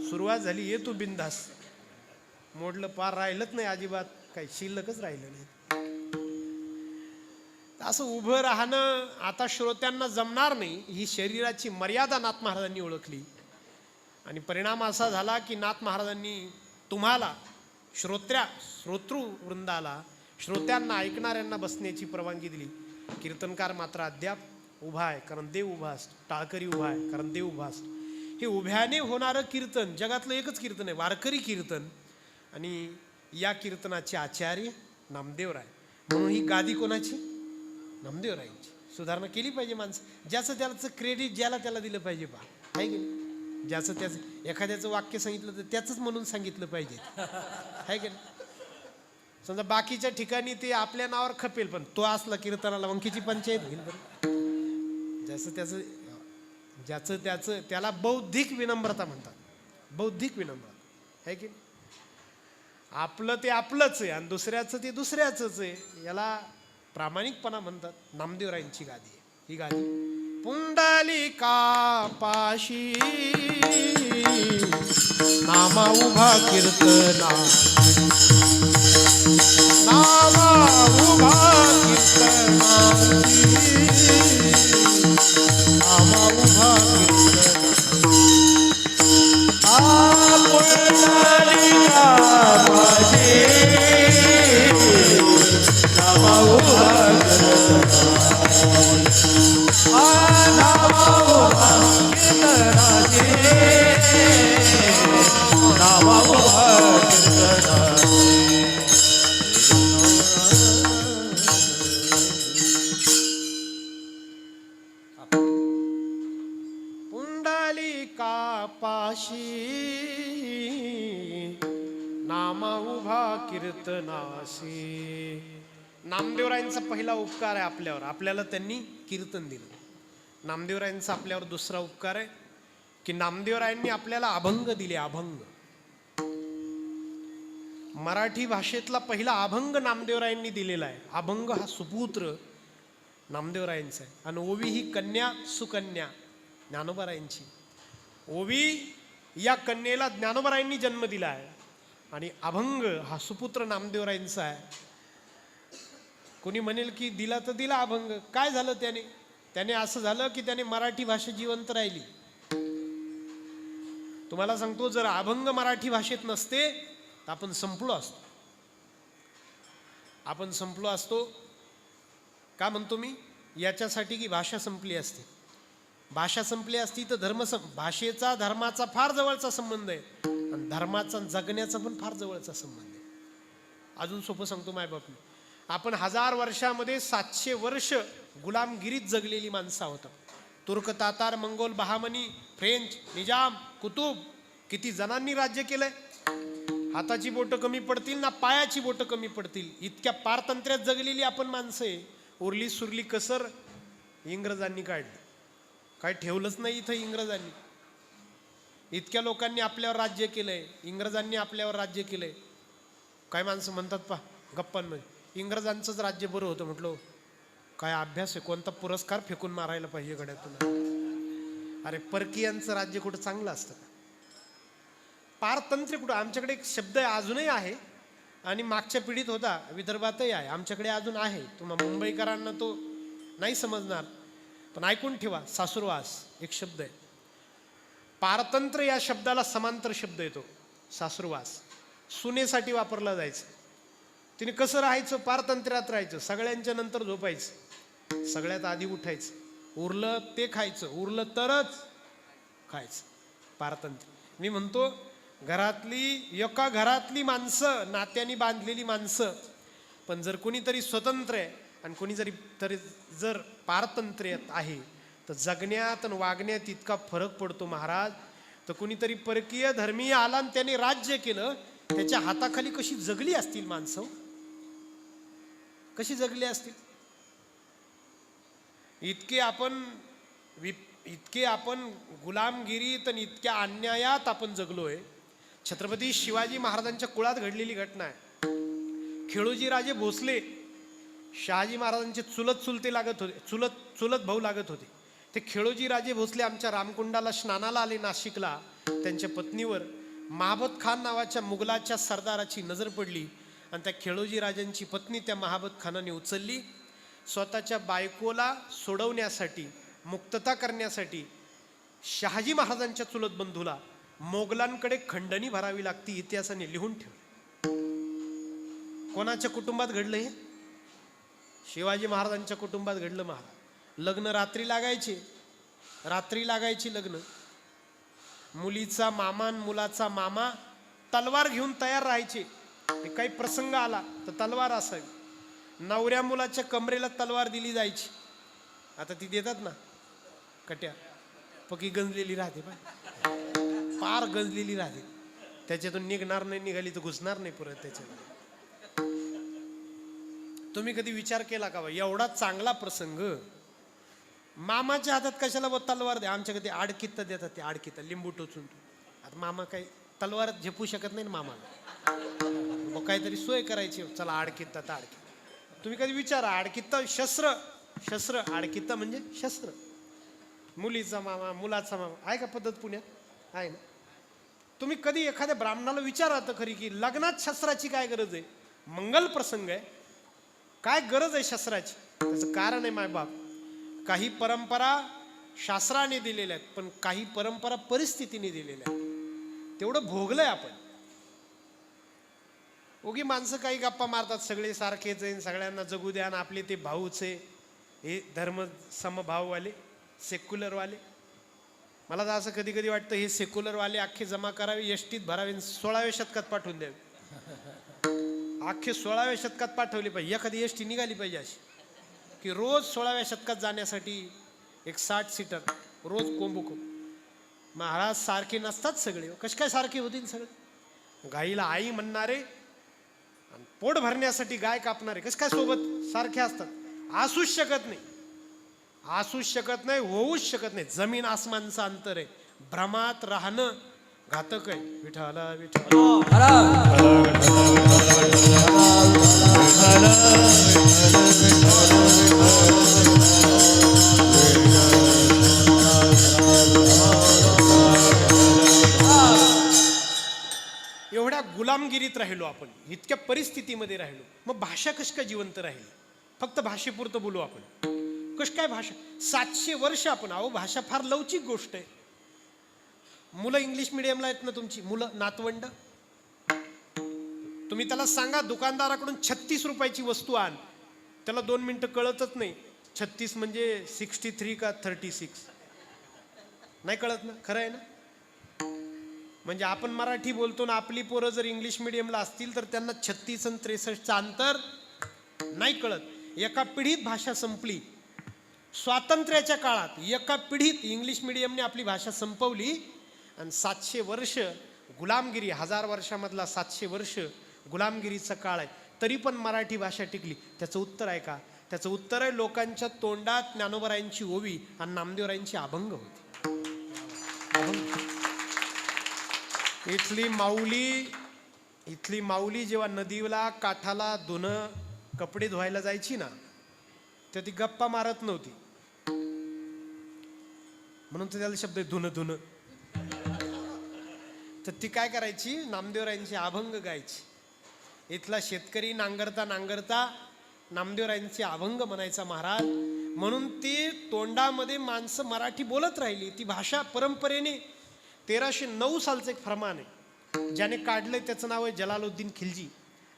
सुरुवात झाली, ये तू बिंदास. मोडलं पार राहिलंच नाही अजिबात, काही शिल्लकच राहिलं नाही. असं उभं राहणं आता श्रोत्यांना जमणार नाही. ही शरीराची मर्यादा नाथ महाराजांनी ओळखली. आणि परिणाम असा झाला की नाथ महाराजांनी तुम्हाला श्रोतृवृंदाला, श्रोत्यांना ऐकणाऱ्यांना बसण्याची परवानगी दिली. कीर्तनकार मात्र अद्याप उभा आहे, कारण देव उभा असतो. टाळकरी उभा आहे, कारण देव उभा असतो. हे उभ्याने होणारं कीर्तन जगातलं एकच कीर्तन आहे, वारकरी कीर्तन. आणि या कीर्तनाचे आचार्य नामदेवराय. म्हणून ही गादी कोणाची? नामदेवरायांची. सुधारणा केली पाहिजे माणसं. ज्याचं त्याचं क्रेडिट ज्याला त्याला दिलं पाहिजे. पहा आहे की नाही? ज्याचं त्याचं, एखाद्याचं वाक्य सांगितलं तर त्याचंच म्हणून सांगितलं पाहिजे, आहे की नाही? समजा बाकीच्या ठिकाणी ते आपल्या नावावर खपेल, पण तो असला कीर्तनाला वंकीची पंचायत होईल. बरं, ज्याचं त्याचं त्याला बौद्धिक विनम्रता म्हणतात. बौद्धिक विनम्रता, आहे की नाही? आपलं ते आपलंच आहे आणि दुसऱ्याचं ते दुसऱ्याचंच आहे, याला प्रामाणिकपणा म्हणतात. नामदेवरायांची गादी आहे ही गादी. पुंडलिका पाशी नामा उभा कीर्तना, नामा उभा कीर्तना, नामा उभा कीर्तना. पुंडलिका पाशी नामा उभा पुंडलिका पाशी नामा उभा कीर्तनाशी. नामदेवरायांचा पहिला उपकार आहे आपल्यावर, आपल्याला त्यांनी कीर्तन दिलं. नामदेवरायांचा आपल्यावर दुसरा उपकार आहे की नामदेवरायांनी आपल्याला अभंग दिले. अभंग, मराठी भाषेतला पहिला अभंग नामदेवरायांनी दिलेला आहे. अभंग हा सुपुत्र नामदेवरायांचा आहे. आणि ओवी ही कन्या सुकन्या ज्ञानोबारायांची. ओवी या कन्येला ज्ञानोबारायांनी जन्म दिला आहे आणि अभंग हा सुपुत्र नामदेवरायांचा आहे. कोणी म्हणेल की दिला तर दिला अभंग, काय झालं त्याने असं झालं की त्याने मराठी भाषा जिवंत राहिली. तुम्हाला सांगतो, जर अभंग मराठी भाषेत नसते तर आपण संपलो असतो. आपण संपलो असतो. का म्हणतो मी? याच्यासाठी की भाषा संपली असते. भाषा संपली असती तर भाषेचा धर्माचा फार जवळचा संबंध आहे आणि धर्माचा जगण्याचा पण फार जवळचा संबंध आहे. अजून सोपं सांगतो मायबापने, आपण 1000 वर्षामध्ये 700 वर्ष गुलामगिरीत जगलेली माणसं आहोत. तुर्क, तातार, मंगोल, बहामनी, फ्रेंच, निजाम, कुतुब, किती जणांनी राज्य केलंय. हाताची बोटं कमी पडतील ना पायाची बोटं कमी पडतील इतक्या पारतंत्र्यात जगलेली आपण माणसं आहे. उरली सुरली कसर इंग्रजांनी काढली. काय ठेवलंच नाही इथं इंग्रजांनी. इतक्या लोकांनी आपल्यावर राज्य केलंय, इंग्रजांनी आपल्यावर राज्य केलंय. काय माणसं म्हणतात पा गप्पांमध्ये, इंग्रजांचंच राज्य बरं होतं. म्हटलं काय अभ्यास आहे, कोणता पुरस्कार फेकून मारायला पाहिजे गड्यातून. अरे परकीयांचं राज्य कुठं चांगलं असतं का? पारतंत्र्य कुठं? आमच्याकडे एक शब्द अजूनही आहे आणि मागच्या पिढीत होता, विदर्भातही आहे, आमच्याकडे अजून आहे. तुम्हाला मुंबईकरांना तो नाही समजणार, पण ऐकून ठेवा. सासुरवास एक शब्द आहे. पारतंत्र्य या शब्दाला समांतर शब्द येतो सासुरवास. सुनेसाठी वापरला जायचं. तिने कसं राहायचं? पारतंत्र्यात राहायचं. सगळ्यांच्या नंतर झोपायचं, सगळ्यात आधी उठायचं, उरलं ते खायचं, उरलं तरच खायचं. पारतंत्र्य. मी म्हणतो एका घरातली माणसं, नात्याने बांधलेली माणसं. पण जर कोणीतरी स्वतंत्र आहे आणि कोणी जर पारतंत्र्यात आहे तर जगण्यात आणि वागण्यात इतका फरक पडतो महाराज. तर कुणीतरी परकीय धर्मीय आला आणि त्याने राज्य केलं, त्याच्या हाताखाली कशी जगली असतील माणसं, कशी जगली असतील. इतके आपण गुलामगिरीत आणि इतक्या अन्यायात आपण जगलोय. छत्रपती शिवाजी महाराजांच्या कुळात घडलेली घटना आहे. खेळोजी राजे भोसले शहाजी महाराजांचे चुलत लागत होते, चुलत भाऊ लागत होते. ते खेळोजी राजे भोसले आमच्या रामकुंडाला स्नानाला आले नाशिकला. त्यांच्या पत्नीवर महाबत खान नावाच्या मुघलाच्या सरदाराची नजर पडली आणि त्या खेळोजी राजांची पत्नी त्या महाबत खानाने उचलली. स्वतःच्या बायकोला सोडवण्यासाठी, मुक्तता करण्यासाठी शहाजी महाराजांच्या चुलत बंधूला मोगलांकडे खंडणी भरावी लागती, इतिहासाने लिहून ठेव. कोणाच्या कुटुंबात घडलं हे? शिवाजी महाराजांच्या कुटुंबात घडलं महाराज. लग्न रात्री लागायची लग्न. मुलीचा मामा आणि मुलाचा मामा तलवार घेऊन तयार राहायचे. काही प्रसंग आला तर तलवार असावी. नवऱ्या मुलाच्या कमरेला तलवार दिली जायची. आता ती देतात ना कट्या, पकी गंजलेली राहते, पार गंजलेली राहते. त्याच्यातून निघणार नाही, निघाली तर घुसणार नाही परत त्याच्यामध्ये. तुम्ही कधी विचार केला का एवढा चांगला प्रसंग मामाच्या हातात कशाला तलवार द्या? आमच्याकडे आडकित्ता देतात, ते आडकित्ता लिंबू टोचून. आता मामा काही तलवार झेपू शकत नाही ना मामाला, मग काहीतरी सोय करायची. चला आडकित्ता तर आडकित्ता. तुम्ही कधी विचारा, आडकित्ता शस्त्र, आडकित्ता म्हणजे शस्त्र. मुलीचा मामा, मुलाचा मामा आहे का पद्धत पुण्यात? आहे ना. तुम्ही कधी एखाद्या ब्राह्मणाला विचारा तर खरी की लग्नात शस्त्राची काय गरज आहे? मंगल प्रसंग आहे, काय गरज आहे शस्त्राची? त्याचं कारण आहे मायबाप. काही परंपरा शास्त्राने दिलेल्या आहेत, पण काही परंपरा परिस्थितीने दिलेल्या आहेत. तेवढं भोगलंय आपण. उगी माणसं काही गप्पा मारतात, सगळे सारखेच आहे, सगळ्यांना जगू द्या, आपले ते भाऊच आहे, हे धर्म समभाववाले, सेक्युलरवाले. मला तर असं कधी कधी वाटतं हे सेक्युलरवाले अख्खे जमा करावे, एसटीत भरावे, 16व्या शतकात पाठवून द्यावे. अख्खे 16व्या शतकात पाठवले पाहिजे. एखादी एसटी निघाली पाहिजे अशी की रोज 16व्या शतकात जाण्यासाठी एक 60 सीटर रोज कोंबू. महाराज सारखे नसतात सगळे. कसे काय सारखे होतील सगळे? गाईला आई म्हणणारे आणि पोट भरण्यासाठी गाय कापणारे कसे काय सोबत सारखे असतात? असूच शकत नाही, होऊच शकत नाही. जमीन आसमानचं अंतर आहे. भ्रमात राहणं घातक आहे. विठाला एवढ्या गुलामगिरीत राहिलो आपण, इतक्या परिस्थितीमध्ये राहिलो. मग भाषा कशी काय जिवंत राहिली? फक्त भाषेपुरतं बोलू आपण. कशी काय भाषा? 700 वर्ष आपण. अहो भाषा फार लवचिक गोष्ट आहे. मुलं इंग्लिश मिडियमला आहेत ना तुमची मुलं, नातवंड, तुम्ही त्याला सांगा दुकानदाराकडून 36 रुपयाची वस्तू आण, त्याला 2 मिनिटं कळतच नाही. 36 म्हणजे 63 का 36 नाही कळत ना. खरं आहे ना. म्हणजे आपण मराठी बोलतो ना, आपली पोरं जर इंग्लिश मिडियमला असतील तर त्यांना 36 आणि 63चं अंतर नाही कळत. एका पिढीत भाषा संपली. स्वातंत्र्याच्या काळात एका पिढीत इंग्लिश मिडियमने आपली भाषा संपवली. आणि 700 वर्ष गुलामगिरी, 1000 वर्षामधला 700 वर्ष गुलामगिरीचा काळ आहे, तरी पण मराठी भाषा टिकली. त्याचं उत्तर आहे का? त्याचं उत्तर आहे लोकांच्या तोंडात ज्ञानोबरायांची ओवी आणि नामदेवरायांची अभंग होती. इथली माऊली जेव्हा नदीला काठाला धुणं कपडे धुवायला जायची ना, तर ती गप्पा मारत नव्हती. म्हणून तर त्याला शब्द धुणं धुणं. तर ती काय करायची? नामदेवरायांची अभंग गायची. इथला शेतकरी नांगरता नामदेवरायांचे अभंग म्हणायचा महाराज. म्हणून ती तोंडामध्ये माणसं मराठी बोलत राहिली. ती भाषा परंपरेने 1309 सालचं एक फरमान आहे, ज्याने काढलंय, त्याचं नाव आहे जलालुद्दीन खिलजी.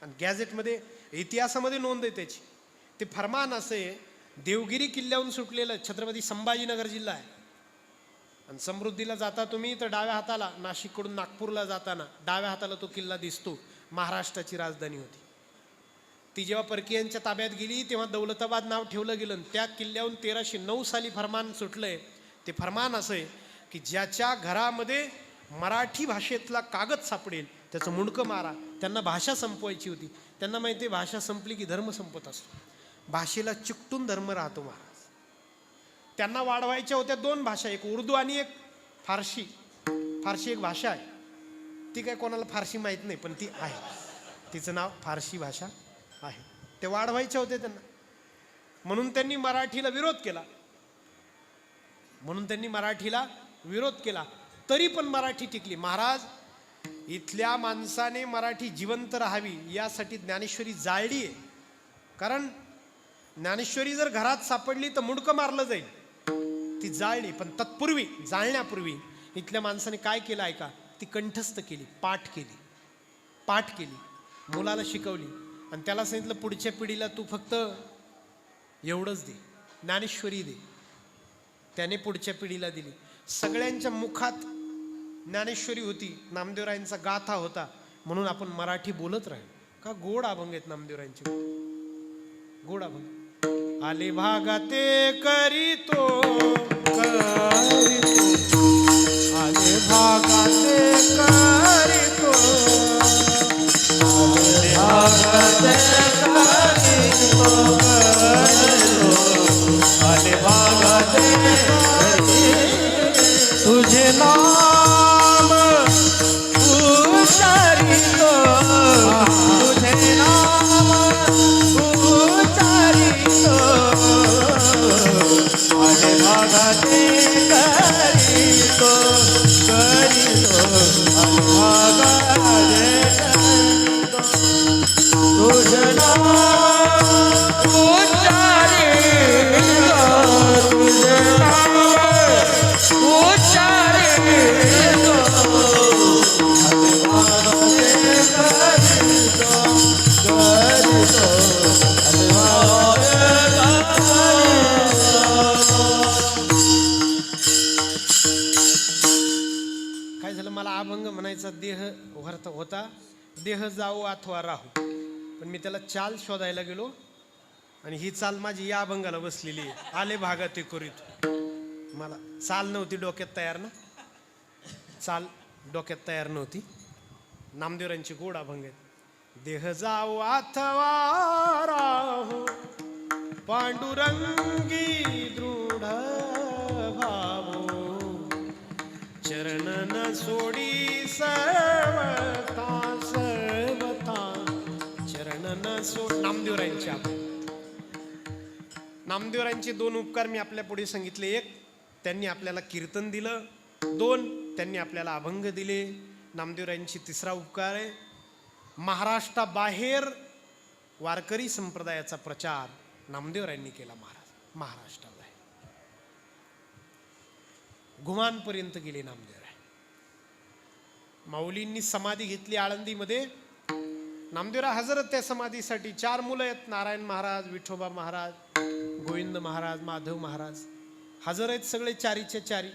आणि गॅझेटमध्ये, इतिहासामध्ये नोंद आहे त्याची. ते फरमान असे, देवगिरी किल्ल्याहून सुटलेलं छत्रपती संभाजीनगर जिल्हा आहे. आणि समृद्धीला जाता तुम्ही तर डाव्या हाताला, नाशिककडून नागपूरला जाताना डाव्या हाताला तो किल्ला दिसतो. महाराष्ट्राची राजधानी होती ती. जेव्हा परकीयांच्या ताब्यात गेली तेव्हा दौलताबाद नाव ठेवलं गेलं. आणि त्या किल्ल्याहून 1309 साली फरमान सुटलंय. ते फरमान असं आहे की ज्याच्या घरामध्ये मराठी भाषेतला कागद सापडेल त्याचं मुंडकं मारा. त्यांना भाषा संपवायची होती. त्यांना माहिती आहे भाषा संपली की धर्म संपत असतो. भाषेला चिकटून धर्म राहतो महाराज. त्यांना वाढवायच्या होत्या 2 भाषा, एक उर्दू आणि एक फारशी. फारशी एक भाषा आहे, ती काय कोणाला फारशी माहीत नाही पण ती आहे. तिचं नाव फारशी भाषा आहे. ते वाढवायचे होते त्यांना, म्हणून त्यांनी मराठीला विरोध केला. तरी पण मराठी टिकली. महाराज, इथल्या माणसाने मराठी जिवंत राहावी यासाठी ज्ञानेश्वरी जाळली आहे. कारण ज्ञानेश्वरी जर घरात सापडली तर मुंडकं मारलं जाईल. ती जाळली. पण तत्पूर्वी, जाळण्यापूर्वी इथल्या माणसाने काय केलं ऐका, ती कंठस्थ केली, पाठ केली, मुलाला शिकवली. आणि त्याला सांगितलं पुढच्या पिढीला तू फक्त एवढंच दे, ज्ञानेश्वरी दे. त्याने पुढच्या पिढीला दिली. सगळ्यांच्या मुखात ज्ञानेश्वरी होती. नामदेवरायांचा गाथा होता म्हणून आपण मराठी बोलत राहिलो. का गोड अभंग आहेत नामदेवरायांचे, गोड अभंग. आले भागाते करीतो, आले भागाते करीतो, आले भागाते करीतो, आले भागाते तुझे नाम उच्चारितो, तुझे नाम उच्चारितो, आले भागाते करीतो, आले भागाते करीतो, तुझे नाम उच्चारितो, तुझे नाम उच्चारितो, आले भागाते करीतो, आले भागाते काय झालं, मला अभंग म्हणायचा देह होता, देह जाऊ अथवा राहू. पण मी त्याला चाल शोधायला गेलो आणि ही चाल माझी या अभंगाला बसलेली आहे. आले भागाते करीतो. मला चाल नव्हती डोक्यात तयार ना, चाल डोक्यात तयार नव्हती. नामदेवरांची गोड अभंग आहेत. देह जाऊ अथवा राहू, पांडुरंगी दृढ भावो, चरण न सोडी सर्वता, चरण न सोड. नामदेवरायांचे 2 उपकार मी आपल्या पुढे सांगितले. 1, त्यांनी आपल्याला कीर्तन दिलं. 2, त्यांनी आपल्याला अभंग दिले. नामदेवरायांची 3रा उपकार आहे, महाराष्ट्राबाहेर वारकरी संप्रदायाचा प्रचार नामदेवरायांनी केला. महाराष्ट्राबाहेर घुमानपर्यंत गेले नामदेवराय. माऊलींनी समाधी घेतली आळंदीमध्ये. नामदेवराय हजर आहेत त्या समाधीसाठी. 4 मुलं आहेत, नारायण महाराज, विठोबा महाराज, गोविंद महाराज, माधव महाराज. हजर आहेत सगळे 4च्या 4.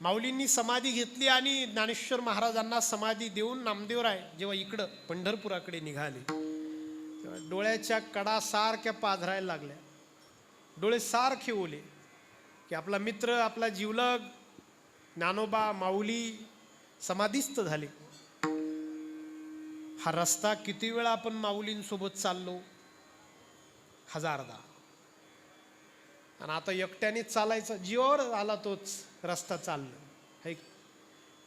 माऊलींनी समाधी घेतली आणि ज्ञानेश्वर महाराजांना समाधी देऊन नामदेवराय जेव्हा इकडं पंढरपुराकडे निघाले तेव्हा डोळ्याच्या कडा सारख्या पाझरायला लागल्या. डोळे सारखे ओले की आपला मित्र, आपला जीवलग ज्ञानोबा माऊली समाधीस्थ झाले. हा रस्ता किती वेळा आपण माऊलींसोबत चाललो, 1000दा. आणि आता एकट्याने चालायचा जीवावर आला तोच रस्ता चाललो.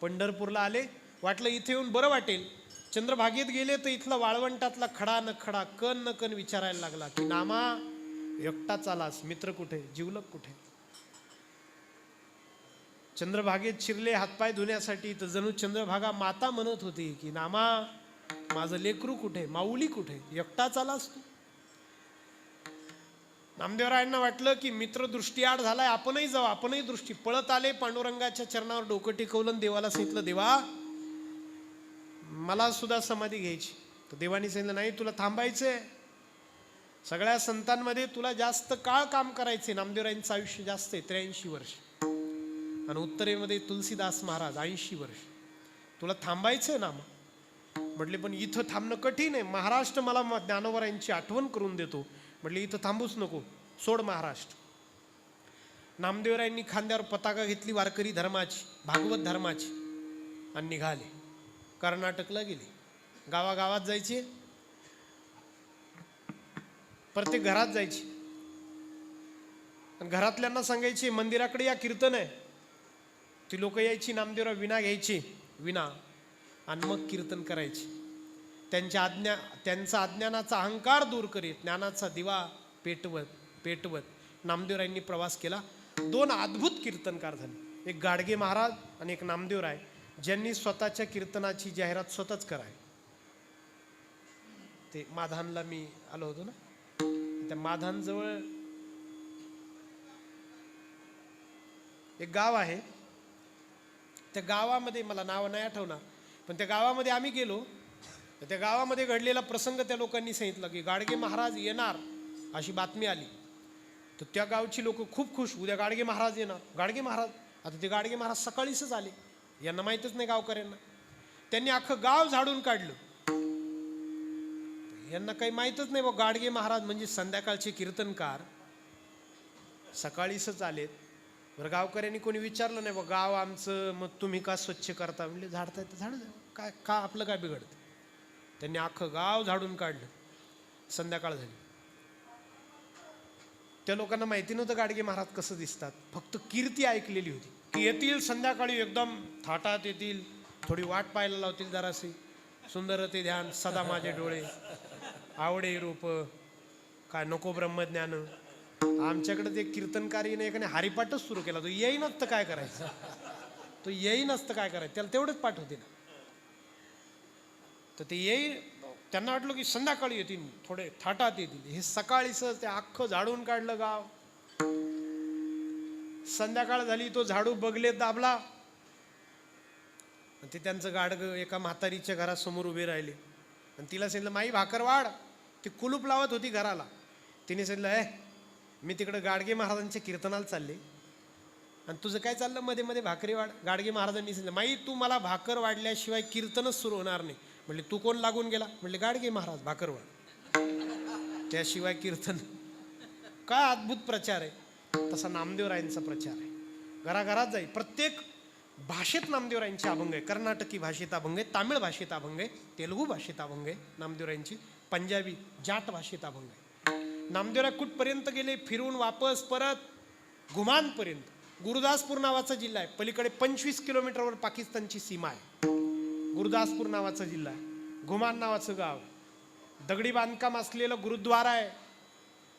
पंढरपूरला आले, वाटलं इथे येऊन बरं वाटेल. चंद्रभागेत गेले तर इथला वाळवंटातला खडा न खडा, कण न कण विचारायला लागला की नामा एकटा चालास, मित्र कुठे, जीवलग कुठे. चंद्रभागेत शिरले हातपाय धुण्यासाठी तर जणू चंद्रभागा माता म्हणत होती की नामा माझं लेकरू कुठे, माऊली कुठे, एकटा चालास तू. नामदेवरायांना वाटलं की मित्र दृष्टीआड झालाय, आपणही जाऊ, आपणही दृष्टी. पळत आले, पांडुरंगाच्या चरणावर डोकं टेकवलं, देवाला सांगितलं देवा मला सुद्धा समाधी घ्यायची. तर देवाने सांगितलं नाही, तुला थांबायचंय. सगळ्या संतांमध्ये तुला जास्त काळ काम करायचे. नामदेवरायांचं आयुष्य जास्त आहे, 83 वर्ष. आणि उत्तरेमध्ये तुलसीदास महाराज 80 वर्ष. तुला थांबायचं ना मग? म्हटले पण इथं थांबणं कठीण आहे. महाराष्ट्र मला ज्ञानोबरायांची आठवण करून देतो. म्हटले इथं थांबूच नको, सोड महाराष्ट्र. नामदेवरायांनी खांद्यावर पताका घेतली वारकरी धर्माची, भागवत धर्माची, आणि निघाले. कर्नाटकला गेले. गावागावात जायचे, प्रत्येक घरात जायचे, घरातल्यांना सांगायचे मंदिराकडे या, कीर्तन आहे. ती लोक यायची, नामदेवराव विणा घ्यायची, विणा, आणि मग कीर्तन करायचे. त्यांचा अज्ञानाचा अहंकार दूर करीत ज्ञानाचा दिवा पेटवत पेटवत नामदेवरायांनी प्रवास केला. 2 अद्भुत कीर्तनकार झाले, एक गाडगे महाराज आणि एक नामदेवराय, ज्यांनी स्वतःच्या कीर्तनाची जाहिरात स्वतःच कराय. ते माधानला मी आलो होतो ना, त्या माधानजवळ एक गाव आहे. त्या गावामध्ये मला नाव नाही आठवणार, पण त्या गावामध्ये आम्ही गेलो. त्या गावामध्ये घडलेला प्रसंग त्या लोकांनी सांगितलं की गाडगे महाराज येणार अशी बातमी आली. तर त्या गावची लोक खूप खुश, उद्या गाडगे महाराज येणार, गाडगे महाराज. आता ते गाडगे महाराज सकाळीच आले, यांना माहीतच नाही गावकऱ्यांना. त्यांनी अख्खं गाव झाडून काढलं. यांना काही माहीतच नाही बा गाडगे महाराज म्हणजे संध्याकाळचे कीर्तनकार सकाळीच आलेत. बरं गावकऱ्यांनी कोणी विचारलं नाही बा गाव आमचं, मग तुम्ही का स्वच्छ करता? म्हणजे झाडताय तर झाड, काय का आपलं काय बिघडतं? त्यांनी अख्खं गाव झाडून काढलं. संध्याकाळ झाली. त्या लोकांना माहिती नव्हतं गाडगे महाराज कसं दिसतात, फक्त कीर्ती ऐकलेली होती की येतील संध्याकाळी, एकदम थाटात येतील, थोडी वाट पाहायला लावतील, जरासे सुंदर ते ध्यान, सदा माझे डोळे, आवडे रूप, काय नको ब्रह्मज्ञान. आमच्याकडे ते कीर्तनकारीने एकाने हरिपाठच सुरू केला. तो येईनच तर काय करायचं, तो येईनच तर काय करायचं, त्याला तेवढंच पाठ होते ना. तर ते येईल, त्यांना वाटलं की संध्याकाळी येतील, थोडे थाटात येतील. हे सकाळीच ते अख्खं झाडून काढलं गाव. संध्याकाळ झाली, तो झाडू बगलेत दाबला. ते त्यांचं गाडगं एका म्हातारीच्या घरासमोर उभे राहिले आणि तिला सांगितलं माई भाकर वाढ. ती कुलूप लावत होती घराला. तिने सांगितलं मी तिकडे गाडगे महाराजांच्या कीर्तनाला चालले आणि तुझं काय चाललं मध्ये मध्ये भाकरी वाढ. गाडगे महाराजांनी सांगितलं माई तू मला भाकर वाढल्याशिवाय कीर्तनच सुरू होणार नाही. म्हणले तू कोण लागून गेला? म्हणले गाडगे महाराज भाकर वाढ, त्याशिवाय कीर्तन. काय अद्भुत प्रचार आहे. तसा नामदेवरायांचा प्रचार आहे. घराघरात जाईल, प्रत्येक भाषेत नामदेवरायांचे अभंग आहे. कर्नाटकी भाषेत अभंग आहे, तामिळ भाषेत अभंग आहे, तेलुगू भाषेत अभंग आहे नामदेवरायांची, पंजाबी जाट भाषेत अभंग आहे. नामदेवराय कुठपर्यंत गेले? फिरून वापस परत घुमानपर्यंत. गुरुदासपूर नावाचा जिल्हा आहे, पलीकडे 25 किलोमीटरवर पाकिस्तानची सीमा आहे. गुरुदासपूर नावाचा जिल्हा आहे, घुमान नावाचं गाव, दगडी बांधकाम असलेलं गुरुद्वारा आहे.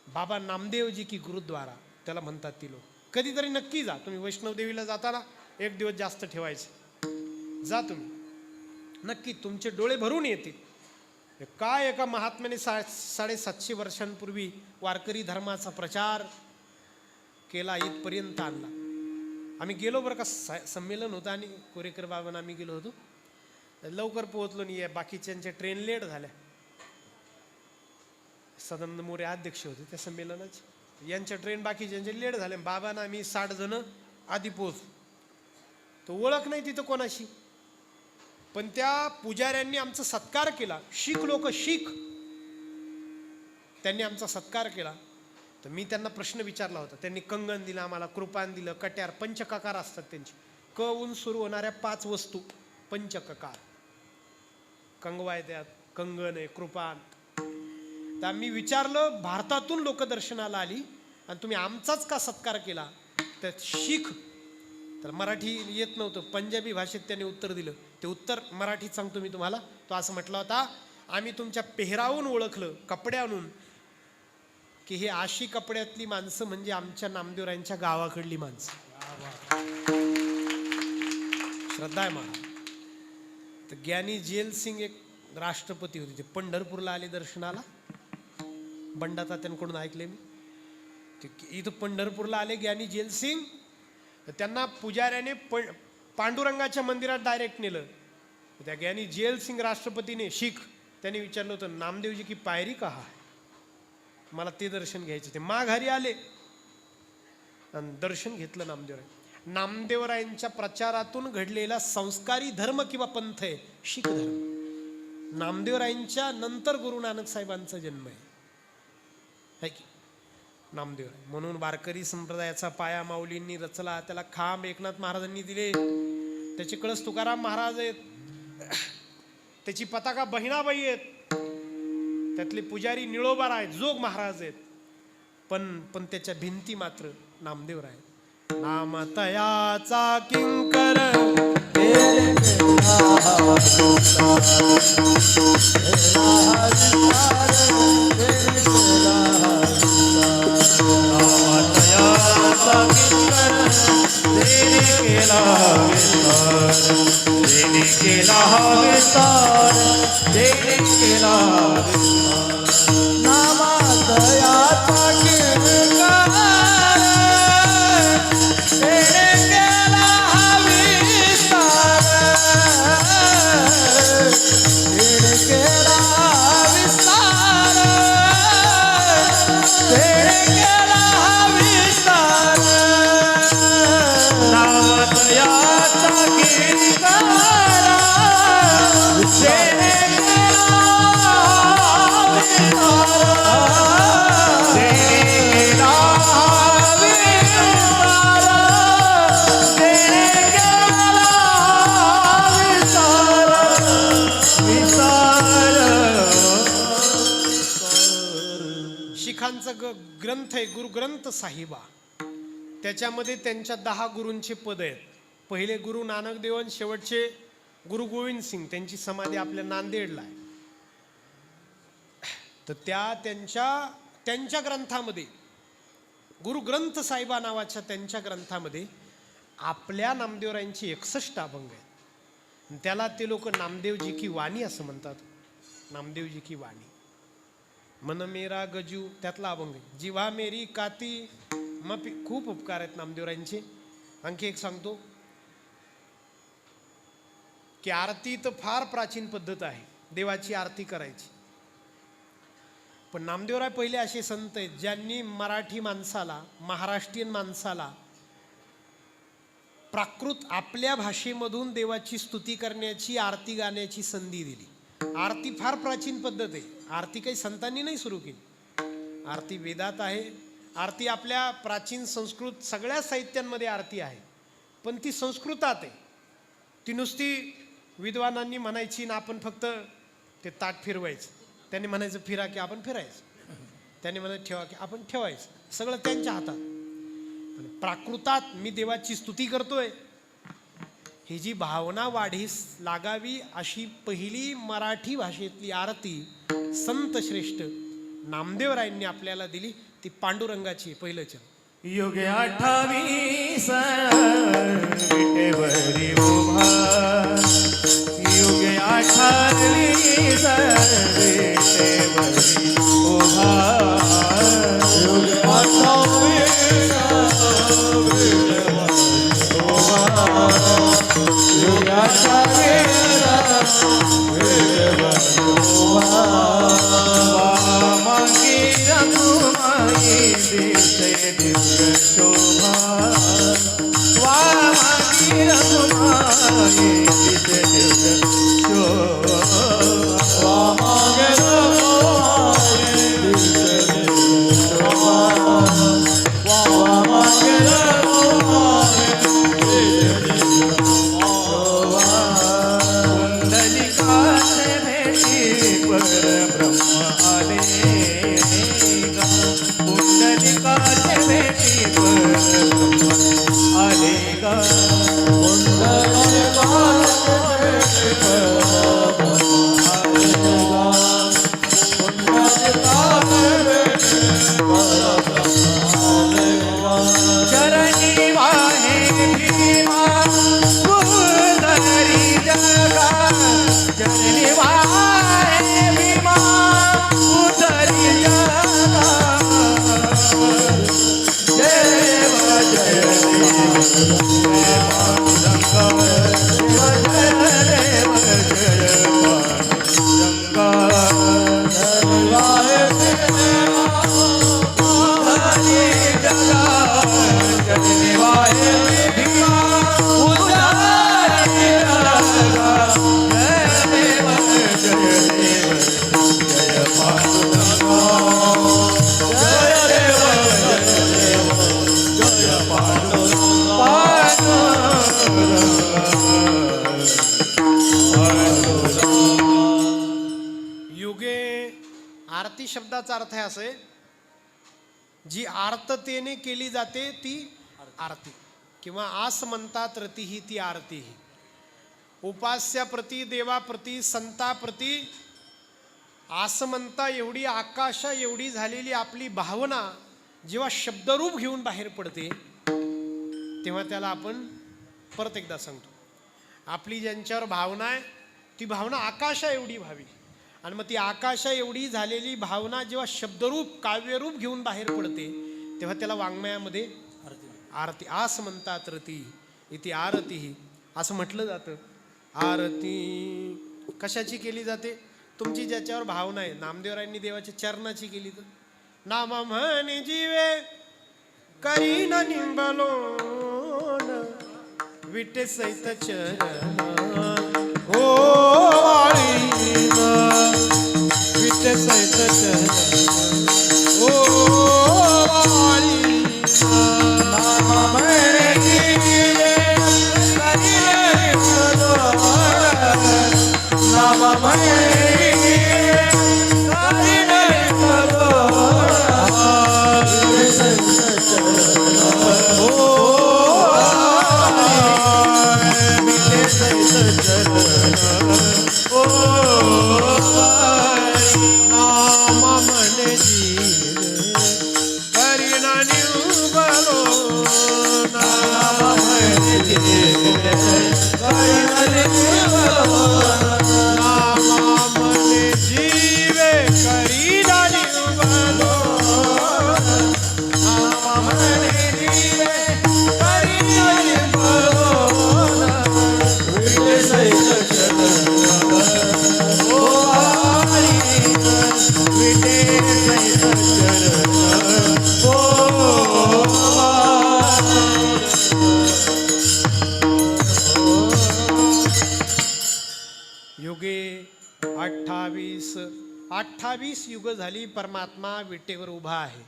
बाबा नामदेवजी की गुरुद्वारा त्याला म्हणतात ती लोक. कधीतरी नक्की जा तुम्ही. वैष्णवदेवीला जाताना 1 दिवस जास्त ठेवायचं, जा तुम्ही नक्की, तुमचे डोळे भरून येतील. काय एका महात्म्याने 750 वर्षांपूर्वी वारकरी धर्माचा प्रचार केला, इथपर्यंत आणला. आम्ही गेलो बरं का, संमेलन होतं आणि कोरेकर बाबांना आम्ही गेलो होतो. लवकर पोहोचलो नाही, बाकीच्यांच्या ट्रेन लेट झाल्या. सदानंद मोरे अध्यक्ष होते त्या संमेलनाचे, यांच्या ट्रेन बाकीच्यांचे लेट झाले. बाबांना आम्ही 60 जण आधी पोहोचलो. तो ओळख नाही तिथं कोणाशी, पण त्या पुजाऱ्यांनी आमचा सत्कार केला. शीख लोक, शीख, त्यांनी आमचा सत्कार केला. तर मी त्यांना प्रश्न विचारला होता. त्यांनी कंगन दिलं आम्हाला, कृपान दिलं, कट्यार, पंचककार असतात त्यांची, क ऊन सुरू होणाऱ्या 5 वस्तू पंचककार. कंगवा आहे त्यात, कंगन आहे, कृपान. तर आम्ही विचारलं भारतातून लोक दर्शनाला आली आणि तुम्ही आमचाच का सत्कार केला? तर शीख, तर मराठी येत नव्हतं, पंजाबी भाषेत त्यांनी उत्तर दिलं. ते उत्तर मराठीत सांगतो मी तुम्हाला. तो असं म्हटला होता, आम्ही तुमच्या पेहरावून ओळखलं, कपड्यावरून, की हे आशी कपड्यातली माणसं म्हणजे आमच्या नामदेवरायांच्या गावाकडली माणसं. श्रद्धा आहे मला. तर ज्ञानी जेल सिंग एक राष्ट्रपती होते, ते पंढरपूरला आले दर्शनाला. बंडाता त्यांकडून ऐकले मी. ते इथं पंढरपूरला आले ज्ञानी जेल सिंग. तर त्यांना पुजाऱ्याने पांडुरंगाच्या मंदिरात डायरेक्ट नेलं. त्या ज्ञानी जेल सिंग राष्ट्रपतीने, शीख, त्यांनी विचारलं होतं नामदेवजी की पायरी कहा है, मला ते दर्शन घ्यायचं. ते माघारी आले आणि दर्शन घेतलं नामदेवराय. नामदेवरायांच्या प्रचारातून घडलेला संस्कारी धर्म किंवा पंथ आहे शीख धर्म. नामदेवरायांच्या नंतर गुरु नानक साहेबांचा जन्म आहे की नामदेवराय. म्हणून वारकरी संप्रदायाचा पाया माऊलींनी रचला, त्याला खांब एकनाथ महाराजांनी दिले, त्याचे कळस तुकाराम महाराज आहेत, त्याची पताका बहिणाबाई आहेत, त्यातले पुजारी निळोबार आहेत, जोग महाराज आहेत, पण त्याच्या भिंती मात्र नामदेवराय आहेत. नाम तयाचा किंकर ग्रंथ आहे गुरु ग्रंथ साहिबा. त्याच्यामध्ये त्यांच्या 10 गुरूंचे पद आहेत. पहिले गुरु नानक देव, शेवटचे गुरु गोविंद सिंग. त्यांची समाधी आपल्या नांदेडला आहे. तर त्यांच्या ग्रंथामध्ये गुरु ग्रंथ साहिबा नावाच्या त्यांच्या ग्रंथामध्ये आपल्या नामदेवरायांची 61 अभंग आहेत. त्याला ते लोक नामदेवजी की वाणी असं म्हणतात. नामदेवजी की वाणी. मन मेरा गजू त्यातला अभंग आहे. जीवा मेरी काती मपी. खूप उपकार आहेत नामदेवरायांचे. आणखी एक सांगतो की आरती तर फार प्राचीन पद्धत आहे देवाची आरती करायची. पण नामदेवराय पहिले असे संत आहेत ज्यांनी मराठी माणसाला, महाराष्ट्रीयन माणसाला प्राकृत आपल्या भाषेमधून देवाची स्तुती करण्याची, आरती गाण्याची संधी दिली. आरती फार प्राचीन पद्धत आहे. आरती काही संतांनी नाही सुरू केली. आरती वेदात आहे. आरती आपल्या प्राचीन संस्कृत सगळ्या साहित्यांमध्ये आरती आहे, पण ती संस्कृतात आहे. ती नुसती विद्वानांनी म्हणायची ना आपण फक्त ते ताट फिरवायचं. त्यांनी म्हणायचं फिरा की आपण फिरायचं, त्यांनी म्हणायचं ठेवा की आपण ठेवायचं. सगळं त्यांच्या हातात. पण प्राकृतात मी देवाची स्तुती करतोय ही जी भावना वाढीस लागावी अशी पहिली मराठी भाषेतली आरती संत श्रेष्ठ नामदेवरायांनी आपल्याला दिली. ती पांडुरंगाची पहिलं चरण. युग 28 विटेवरी उभा, युग 28 विटेवरी उभा, युग 28 युग 28 मागे रघुमाई दिसे दिव्य शोभा, मागे रघुमाई दिसे दिव्य शोभा, मागे रघुमाई दिसे दिव्य शोभा, मागे रघुमाई दिसे दिव्य शोभा. कुंडलिकाचे भेटी परब्रह्म आले, कुंडलिकाचे भेटी परब्रह्म आले गा, कुंडलिकाचे भेटी परब्रह्म आले गा, कुंडलिकाचे भेटी परब्रह्म आले गा. चरणी वाहे भीमा सुंदरी जगा, चरणी वाहे भीमा सुंदरी जगा. जय जय जगा, उधारी जगा. जय देव जय देव जय पांडुरंगा. जय देव जय पांडुरंगा. युगे आरती शब्दाचा अर्थ आहे असे, जी आर्ततेने केली जाते ती आरती, किंवा आस म्हणतात रती ही ती आरती ही. उपास्याप्रती, देवाप्रती, संताप्रती आसमंता एवढी, आकाशा एवढी झालेली आपली भावना जेव्हा शब्दरूप घेऊन बाहेर पडते, तेव्हा त्याला आपण परत एकदा सांगतो, आपली ज्यांच्यावर भावना आहे ती भावना आकाशा एवढी व्हावी. आणि मग ती आकाशा एवढी झालेली भावना जेव्हा शब्दरूप, काव्यरूप घेऊन बाहेर पडते, तेव्हा त्याला वाङ्मयामध्ये आरती, आस म्हणतात रती इथे आरती ही असं म्हटलं जातं. आरती कशाची केली जाते? तुमची ज्याच्यावर भावना आहे. नामदेवरायांनी देवाच्या चरणाची केली तर नाम म्हणे जीवे करीन निंबलोन विटे सैत चरण हो विटे सैत चरण हो नाम म्हणे जीवे करीन निंबलोन. नाम म्हणे जीवे करीन निंबलोन. विटे सैत चरण हो विटे सैत चरण हो. नाम म्हणे जीवे करीन निंबलोन. नाम म्हणे जीवे करीन निंबलोन. नाम म्हणे जीवे करीन निंबलोन. नाम म्हणे जीवे करीन निंबलोन. विटे सैत चरण हो हरी. विटे सैत चरण हो. युगे 28 युग झाली परमात्मा विटेवर उभा आहे.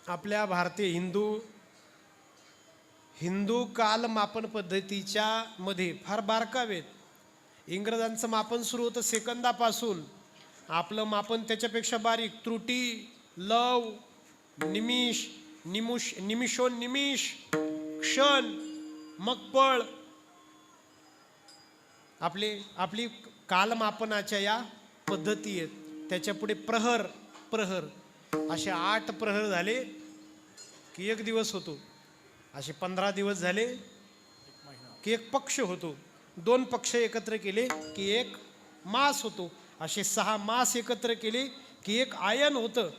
आपल्या भारतीय हिंदू कालमापन पद्धतीच्या मध्ये फार बारकावेत. इंग्रजांचं मापन सुरू होतं सेकंदापासून, आपलं मापन त्याच्यापेक्षा बारीक. त्रुटी, लव, निमिष, निमिषोन्निमिष, क्षण, मग पळ. आपली कालमापनाच्या या पद्धती आहेत. त्याच्या पुढे प्रहर असे 8 प्रहर झाले की 1 दिवस होतो. असे 15 दिवस झाले की 1 पक्ष होतो. 2 पक्ष एकत्र केले की 1 मास होतो. असे 6 मास एकत्र केले की 1 आयन होतं.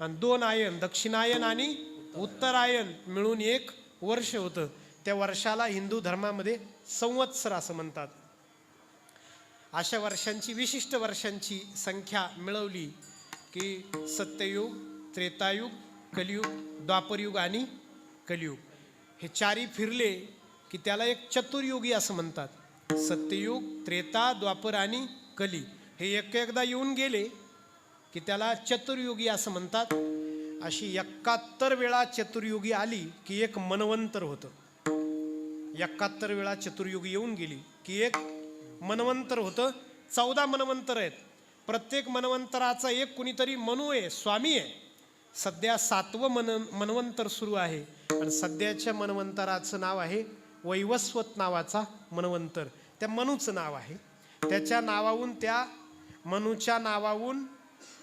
आणि 2 आयन, दक्षिणायन आणि उत्तरायन मिळून 1 वर्ष होतं. त्या वर्षाला हिंदू धर्मामध्ये संवत्सर असं म्हणतात. अशा वर्षांची, विशिष्ट वर्षांची संख्या मिळवली की सत्ययुग, त्रेतायुग, कलियुग, द्वापरयुग आणि कलियुग हे 4 फिरले की त्याला एक चतुर्युगी असं म्हणतात. सत्ययुग, त्रेता, द्वापर आणि कली हे एकदा येऊन गेले की त्याला चतुर्युगी असं म्हणतात. अशी 71 वेळा चतुर्युगी आली की 1 मनवंतर होतं. 71 वेळा चतुर्युगी येऊन गेली की 1 मनवंतर होतं. 14 मनवंतर आहेत. प्रत्येक मनवंतराचा एक कुणीतरी मनू आहे, स्वामी आहे. सध्या 7वं मनवंतर सुरू आहे आणि सध्याच्या मनवंतराचं नाव आहे वैवस्वत नावाचा मनवंतर. त्या मनूचं नाव आहे. त्याच्या नावावरून, त्या मनूच्या नावावरून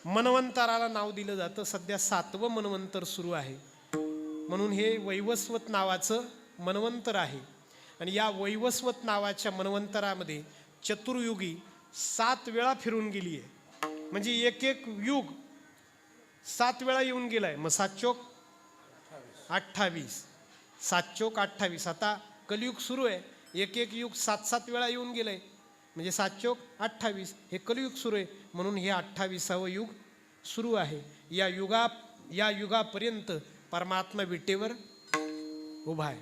मनवंतराला नाव दिलं जातं. सध्या 7वं मनवंतर सुरू आहे म्हणून हे वैवस्वत नावाचं मनवंतर आहे. आणि या वैवस्वत नावाच्या मनवंतरामध्ये चतुर्युगी 7 वेळा फिरून गेली आहे. म्हणजे एक युग 7 वेळा येऊन गेलाय. मग 7 चोक 28, 7 चोक 28. आता कलियुग सुरू आहे. एक युग 7 वेळा येऊन गेलंय म्हणजे 7 चोक 28 हे कलियुग सुरू आहे. म्हणून हे 28वं युग सुरू आहे. या युगापर्यंत परमात्मा विटेवर उभा आहे.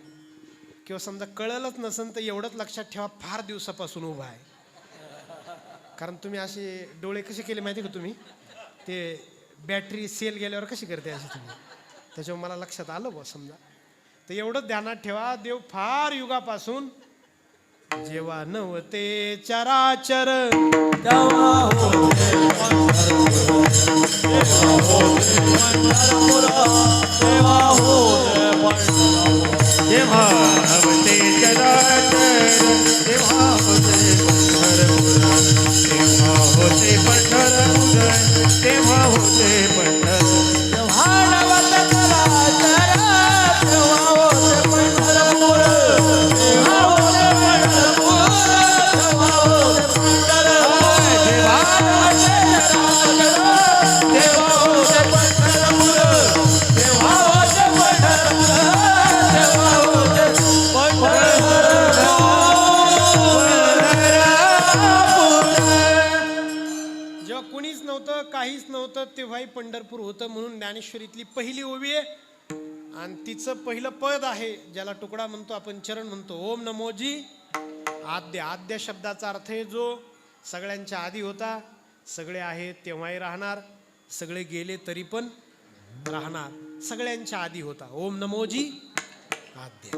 किंवा समजा कळलंच नसेल तर एवढंच लक्षात ठेवा, फार दिवसापासून उभा आहे. कारण तुम्ही असे डोळे कसे केले माहिती का तुम्ही, ते बॅटरी सेल गेल्यावर कशी करते असे तुम्ही, त्याच्यावर मला लक्षात आलं बा समजा. तर एवढंच ध्यानात ठेवा, देव फार युगापासून जेव्हा नव्हते चराचर तेव्हा होते पंढरपूर, तेव्हा होते पंढरपूर, जेव्हा नव्हते चराचर तेव्हा होते पंढरपूर, तेव्हा होते पंढरपूर, तेव्हा होते पंढरपूर. तेव्हा नव्हते चराचर, तेव्हा होते पंढरपूर, तेव्हा होते पंढरपूर, तेव्हा होते पंढरपूर. जेव्हा नव्हते चराचर, तेव्हा होते पंढरपूर, तेव्हा होते पंढरपूर, तेव्हा होते जेव्हा कुणीच नव्हतं, काहीच नव्हतं, तेव्हाही पंढरपूर होतं. म्हणून ज्ञानेश्वरीतली पहिली ओवी आहे आणि तिचं पहिलं पद आहे, ज्याला तुकडा म्हणतो आपण, चरण म्हणतो. ओम नमोजी आद्य. आद्य शब्दाचा अर्थ आहे जो सगळ्यांच्या आधी होता, सगळे आहेत तेव्हाही राहणार, सगळे गेले तरी पण राहणार, सगळ्यांच्या आधी होता. ओम नमोजी आद्य,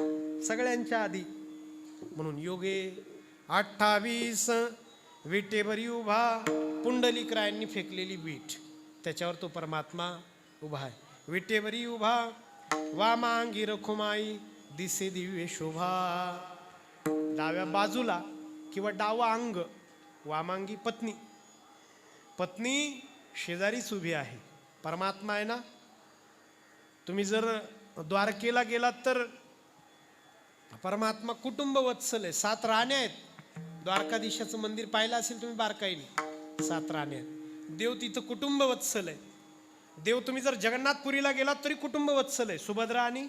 सगळ्यांच्या आधी. म्हणून योगे 28 विटेवरी उभा, पुंडलिकरायांनी फेकलेली वीट, त्याच्यावर तो परमात्मा उभा आहे. विटेवरी उभा, वामांगी रखुमाई, दिसे दिव्य शोभा. डाव्या बाजूला किंवा डावा अंग, वामांगी पत्नी, पत्नी शेजारीच उभी आहे. परमात्मा आहे ना. तुम्ही जर द्वारकेला गेलात तर परमात्मा कुटुंब वत्सल आहे. 7 राण्या आहेत. द्वारकाधीशाचं मंदिर पाहिलं असेल तुम्ही बारकाईने, 7 राण्या. देव तिथं कुटुंब वत्सल आहे. देव तुम्ही जर जगन्नाथपुरीला गेलात तरी कुटुंब वत्सल आहे. सुभद्रा आणि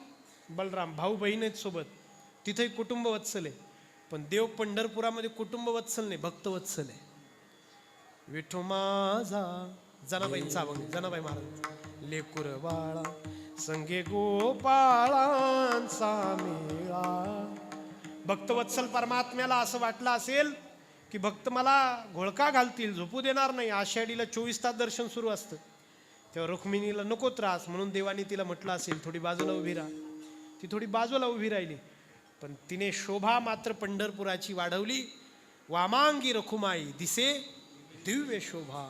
बलराम भाऊ बहीण आहेत सोबत, तिथेही कुटुंब वत्सल आहे. पण देव पंढरपुरामध्ये कुटुंब वत्सल नाही, भक्त वत्सल आहे. विठो माझा, जनाबाईंचा अभंग, जनाबाई महाराज. लेकुर बाळा संगे गोपाळांचा मेळा. भक्तवत्सल परमात्म्याला असं वाटलं असेल की भक्त मला घोळका घालतील, झोपू देणार नाही. आषाढीला 24 तास दर्शन सुरू असतं, तेव्हा रुक्मिणीला नको त्रास, म्हणून देवाने तिला म्हटलं असेल थोडी बाजूला उभी राहा. ती थोडी बाजूला उभी राहिली, पण तिने शोभा मात्र पंढरपुराची वाढवली. वामांगी रखुमाई, दिसे दिव्य शोभा.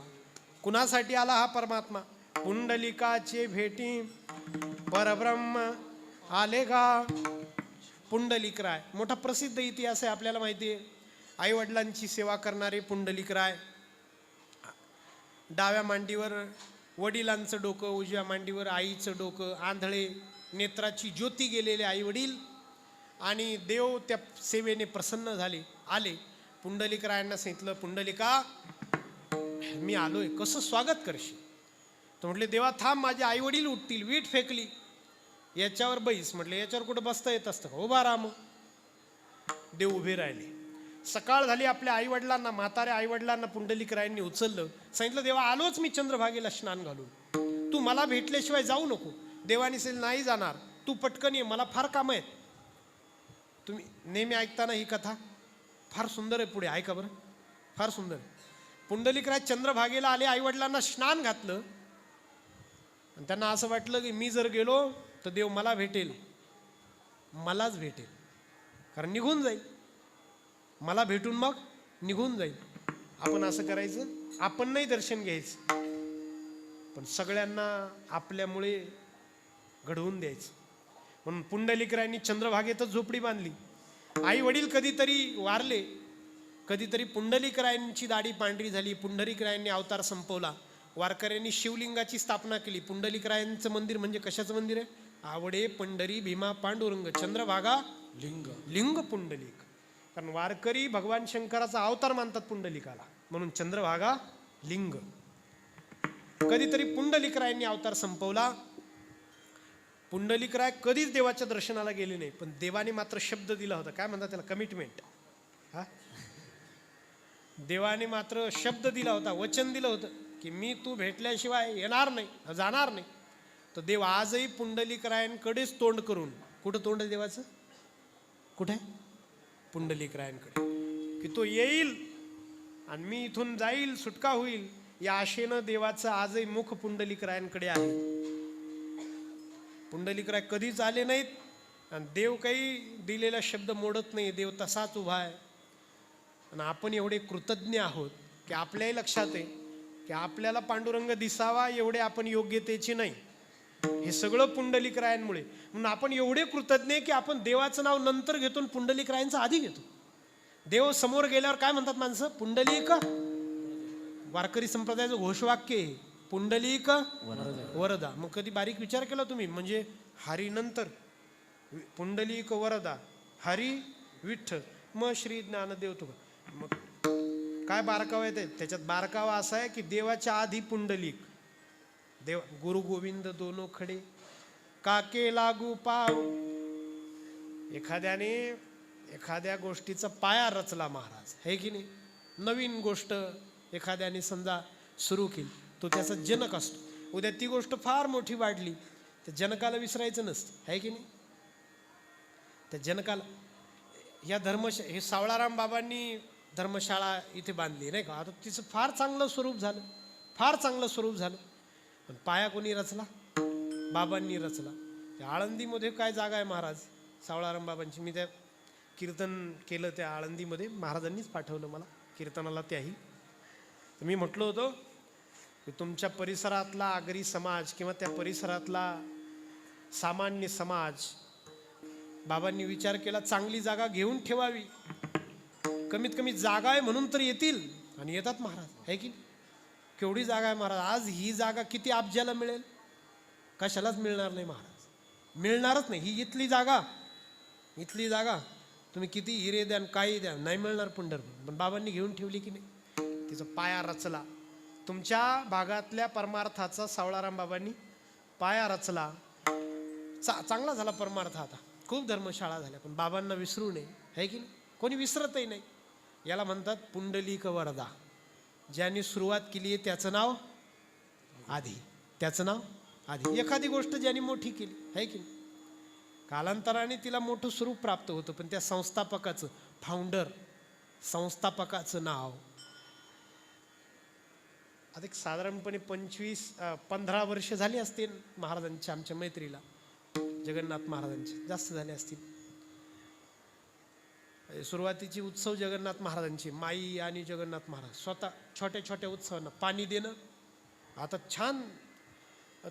कुणासाठी आला हा परमात्मा? पुंडलिकाचे भेटी परब्रह्म आले का. पुंडलिकराय मोठा प्रसिद्ध इतिहास आहे, आपल्याला माहिती आहे. आई वडिलांची सेवा करणारे पुंडलिकराय. डाव्या मांडीवर वडिलांचं डोकं, उजव्या मांडीवर आईचं डोकं, आंधळे, नेत्राची ज्योती गेलेले आई वडील. आणि देव त्या सेवेने प्रसन्न झाले. आले पुंडलिकरायांना सांगितलं, पुंडलिका मी आलोय, कसं स्वागत करशील? तर म्हटले, देवा थांब, माझे आई वडील उठतील. वीट फेकली, याच्यावर बैस. म्हटले, याच्यावर कुठं बसता येत असतं का? उभा राहा. मग देव उभे राहिले. सकाळ झाली. आपल्या आई वडिलांना, म्हाताऱ्या आई वडिलांना पुंडलिकरायांनी उचललं. सांगितलं, देवा आलोच मी चंद्रभागेला स्नान घालून, तू मला भेटल्याशिवाय जाऊ नको. देवाने सांगितलं, नाही जाणार, तू पटकन ये, मला फार कामं आहेत. तुम्ही नेहमी ऐकताना ही कथा फार सुंदर आहे, पुढे ऐका बरं, फार सुंदर. पुंडलिकराय चंद्रभागेला आले, आई वडिलांना स्नान घातलं आणि त्यांना असं वाटलं की मी जर गेलो तर देव मला भेटेल, मलाच भेटेल, कारण निघून जाईल. मला भेटून मग निघून जाईल. आपण असं करायचं, आपण नाही दर्शन घ्यायचं, पण सगळ्यांना आपल्यामुळे घडवून द्यायचं. म्हणून पुंडलिकरायांनी चंद्रभागेतच झोपडी बांधली. आई वडील कधीतरी वारले, कधीतरी पुंडलिकरायांची दाढी पांढरी झाली, पुंडलिकरायांनी अवतार संपवला. वारकऱ्यांनी शिवलिंगाची स्थापना केली. पुंडलिकरायांचं मंदिर म्हणजे कशाचं मंदिर आहे? आवडे पंढरी भीमा पांडुरंग चंद्रभागा लिंग, लिंग पुंडलिक. कारण वारकरी भगवान शंकराचा अवतार मानतात पुंडलिकाला, म्हणून चंद्रभागा लिंग. कधीतरी पुंडलिकरायांनी अवतार संपवला. पुंडलिकराय कधीच देवाच्या दर्शनाला गेले नाही, पण देवाने मात्र शब्द दिला होता. काय म्हणतात त्याला? कमिटमेंट. हा, देवाने मात्र शब्द दिला होता, वचन दिलं होतं की मी तू भेटल्याशिवाय येणार नाही, जाणार नाही. तर देव आजही पुंडलिकरायांकडेच तोंड करून कुठं तोंड आहे देवाचं? कुठे आहे? पुंडलिकरायांकडे. की तो येईल आणि मी इथून जाईल, सुटका होईल, या आशेनं देवाचं आजही मुख पुंडलिकरायांकडे आहे. पुंडलिकराय कधीच आले नाहीत आणि देव काही दिलेला शब्द मोडत नाही. देव तसाच उभा आहे. आणि आपण एवढे कृतज्ञ आहोत की आपल्याही लक्षात आहे की आपल्याला पांडुरंग दिसावा एवढे आपण योग्यतेची नाही. हे सगळं पुंडलिकरायांमुळे. म्हणून आपण एवढे कृतज्ञ की आपण देवाचं नाव नंतर घेतो, पुंडलिकरायांचं आधी घेतो. देव समोर गेल्यावर काय म्हणतात माणसं? पुंडलिक. वारकरी संप्रदायाचं घोषवाक्य आहे पुंडलिक वरदा. मग कधी बारीक विचार केला तुम्ही? म्हणजे हरी नंतर पुंडलिक वरदा, हरी विठ्ठल, मग श्री ज्ञानदेव तुका. मग काय बारकावा येते त्याच्यात? बारकावा असा आहे की देवाच्या आधी पुंडलिक. देव गुरु गोविंद दोनो खडे काके लागू पाव. एखाद्याने एखाद्या गोष्टीचा पाया रचला महाराज, है की नाही? नवीन गोष्ट एखाद्याने समजा सुरू केली, तो त्याचा जनक असतो. उद्या ती गोष्ट फार मोठी वाढली, त्या जनकाला विसरायचं नसतं, है की नाही? त्या जनकाला या हे सावळाराम बाबांनी धर्मशाळा इथे बांधली नाही का? आता तिचं फार चांगलं स्वरूप झालं, फार चांगलं स्वरूप झालं. पण पाया कोणी रचला? बाबांनी रचला. त्या आळंदीमध्ये काय जागा आहे महाराज सावळाराम बाबांची? मी त्या कीर्तन केलं त्या आळंदीमध्ये, महाराजांनीच पाठवलं मला कीर्तनाला. त्याही मी म्हटलं होतं की तुमच्या परिसरातला आगरी समाज किंवा त्या परिसरातला सामान्य समाज, बाबांनी विचार केला चांगली जागा घेऊन ठेवावी. कमीत कमी जागा आहे म्हणून तर येतील, आणि येतात महाराज, है की? केवढी जागा आहे महाराज. आज ही जागा किती अब्जाला मिळेल? कशालाच मिळणार नाही महाराज, मिळणारच नाही. ही इथली जागा तुम्ही किती हिरे द्या काही द्या, नाही मिळणार पंढरपूर. पण बाबांनी घेऊन ठेवली की नाही? तिचा पाया रचला. तुमच्या भागातल्या परमार्थाचा सावळाराम बाबांनी पाया रचला. चांगला झाला परमार्थ. आता खूप धर्मशाळा झाल्या, पण बाबांना विसरू नये, है की नाही? कोणी विसरतही नाही. याला म्हणतात पुंडलिक वरदा. ज्यांनी सुरुवात केली आहे त्याचं नाव आधी, त्याचं नाव आधी. एखादी गोष्ट ज्यांनी मोठी केली, है की नाही? कालांतराने तिला मोठं स्वरूप प्राप्त होतं, पण त्या संस्थापकाचं, फाउंडर संस्थापकाचं नाव आता एक साधारणपणे 15 वर्ष झाली असतील महाराजांच्या, आमच्या मैत्रीला, जगन्नाथ महाराजांचे जास्त झाले असतील. सुरुवातीची उत्सव जगन्नाथ महाराजांची, माई आणि जगन्नाथ महाराज स्वतः छोट्या छोट्या उत्सवांना पाणी देणं. आता छान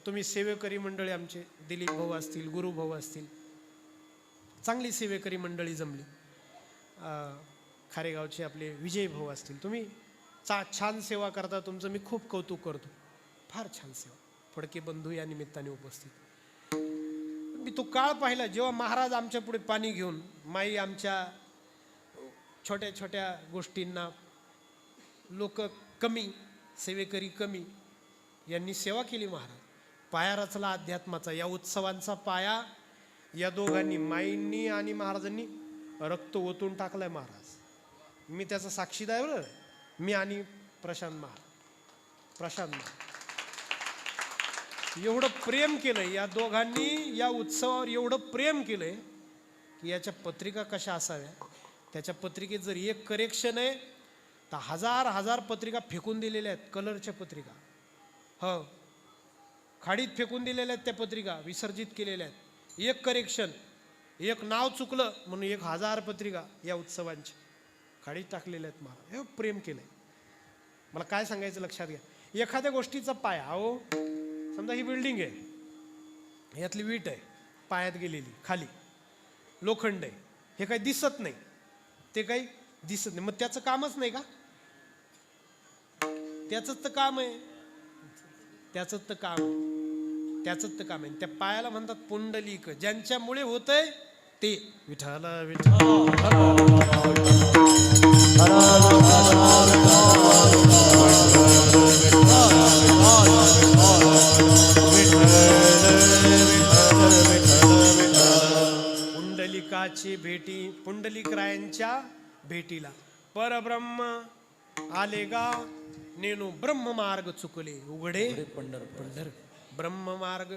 तुम्ही सेवेकरी मंडळी, आमचे दिलीप भाऊ असतील, गुरु भाऊ असतील, चांगली सेवेकरी मंडळी जमली. खारेगावचे आपले विजय भाऊ असतील, तुम्ही छान सेवा करता. तुमचं मी खूप कौतुक करतो. फार छान सेवा. फडके बंधू या निमित्ताने उपस्थित. मी तो काळ पाहिला जेव्हा महाराज आमच्या पुढे पाणी घेऊन, माई आमच्या छोट्या छोट्या गोष्टींना, लोक कमी, सेवेकरी कमी, यांनी सेवा केली. महाराज पाया रचला अध्यात्माचा. या उत्सवांचा पाया या दोघांनी, माईंनी आणि महाराजांनी रक्त ओतून टाकलाय महाराज. मी त्याचा साक्षीदार आहे बरं. मी आणि प्रशांत महाराज एवढं प्रेम केलंय या दोघांनी, या उत्सवावर एवढं प्रेम केलंय की याच्या पत्रिका कशा असाव्या. त्याच्या पत्रिकेत जर एक करेक्शन आहे तर हजार पत्रिका फेकून दिलेल्या आहेत, कलरच्या पत्रिका. हो, खाडीत फेकून दिलेल्या आहेत त्या पत्रिका, विसर्जित केलेल्या आहेत. एक करेक्शन, एक नाव चुकलं म्हणून 1000 पत्रिका या उत्सवांची खाडीत टाकलेल्या आहेत. महाराज हे प्रेम केलंय. मला काय सांगायचं लक्षात घ्या. एखाद्या गोष्टीचा पाया, अहो समजा ही बिल्डिंग आहे, यातली वीट आहे पायात गेलेली, खाली लोखंड आहे, हे काही दिसत नाही, ते काही दिसत नाही, मग त्याचं कामच नाही का? त्याचंच तर काम आहे, त्याचंच तर काम आहे. त्या पायाला म्हणतात पुंडलिक. ज्यांच्यामुळे होतंय ते विठ्ठल पुंडलिकाची भेटी, पुंडलिकरायांच्या भेटीला परब्रह्म आले गा नेनो ब्रह्म मार्ग चुकले उघडे पंढर. ब्रह्म मार्ग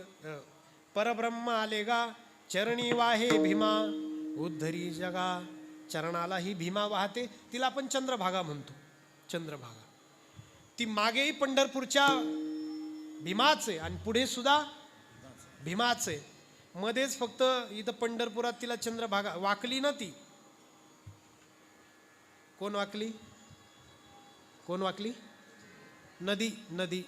परब्रह्म आले गा चरणी वाहे भीमा उद्धरी जगा. चरणाला ही भीमा वाहते, तिला आपण चंद्रभागा म्हणतो. चंद्रभागा ती मागेही पंढरपूरच्या भीमाच आहे आणि पुढे सुद्धा भीमाच आहे. मध्येच फक्त इथं पंढरपुरात तिला चंद्रभागा वाकली ना. ती कोण वाकली? कोण वाकली? नदी. नदी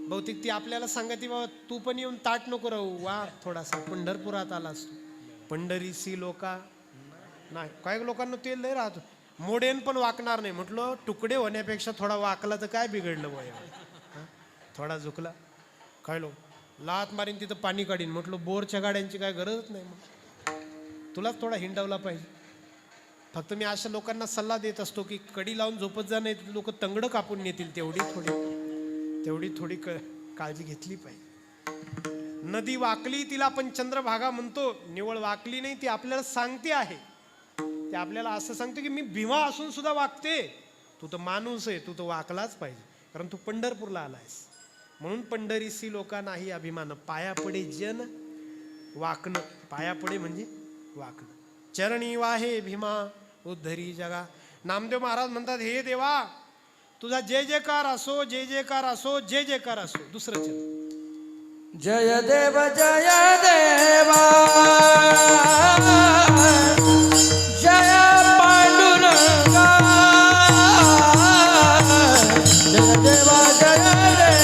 बहुतेक ती आपल्याला सांगते, बाबा तू पण येऊन ताट नको राहू, वा थोडासा पंढरपुरात आलास तू. पंढरीसी लोका नाही, काही लोकांना तेल नाही राहतो. मोडेन पण वाकणार नाही. म्हटलं तुकडे होण्यापेक्षा थोडा वाकला तर काय बिघडलं वय, थोडा झुकला काय लो लात मारीन तिथं पाणी काढीन. म्हटलं बोरच्या गाड्यांची काय गरजच नाही, मग तुलाच थोडा हिंडवला पाहिजे. फक्त मी अशा लोकांना सल्ला देत असतो की कडी लावून झोपत जा, नाही लोक तंगडं कापून नेतील. तेवढी थोडी काळजी घेतली पाहिजे. नदी वाकली, तिला आपण चंद्रभागा म्हणतो. निवळ वाकली नाही, ती आपल्याला सांगते आहे. ते आपल्याला असं सांगतो की मी भीमा असून सुद्धा वाकते. तू तर माणूस आहे, तू तर वाकलाच पाहिजे, कारण तू पंढरपूरला आलायस. म्हणून पंढरीसी लोका नाही अभिमान. पाया पडे जन वाकणं. पाया पडे म्हणजे वाकणं. चरणी वाहे भीमा उद्धरी जगा. नामदेव महाराज म्हणतात, हे देवा तुझा जय जयकार असो, जय जयकार असो, जय जयकार असो. दुसरं चरण. जय देव जय देवा जय पांडुरंगा. जय देवा जय देवा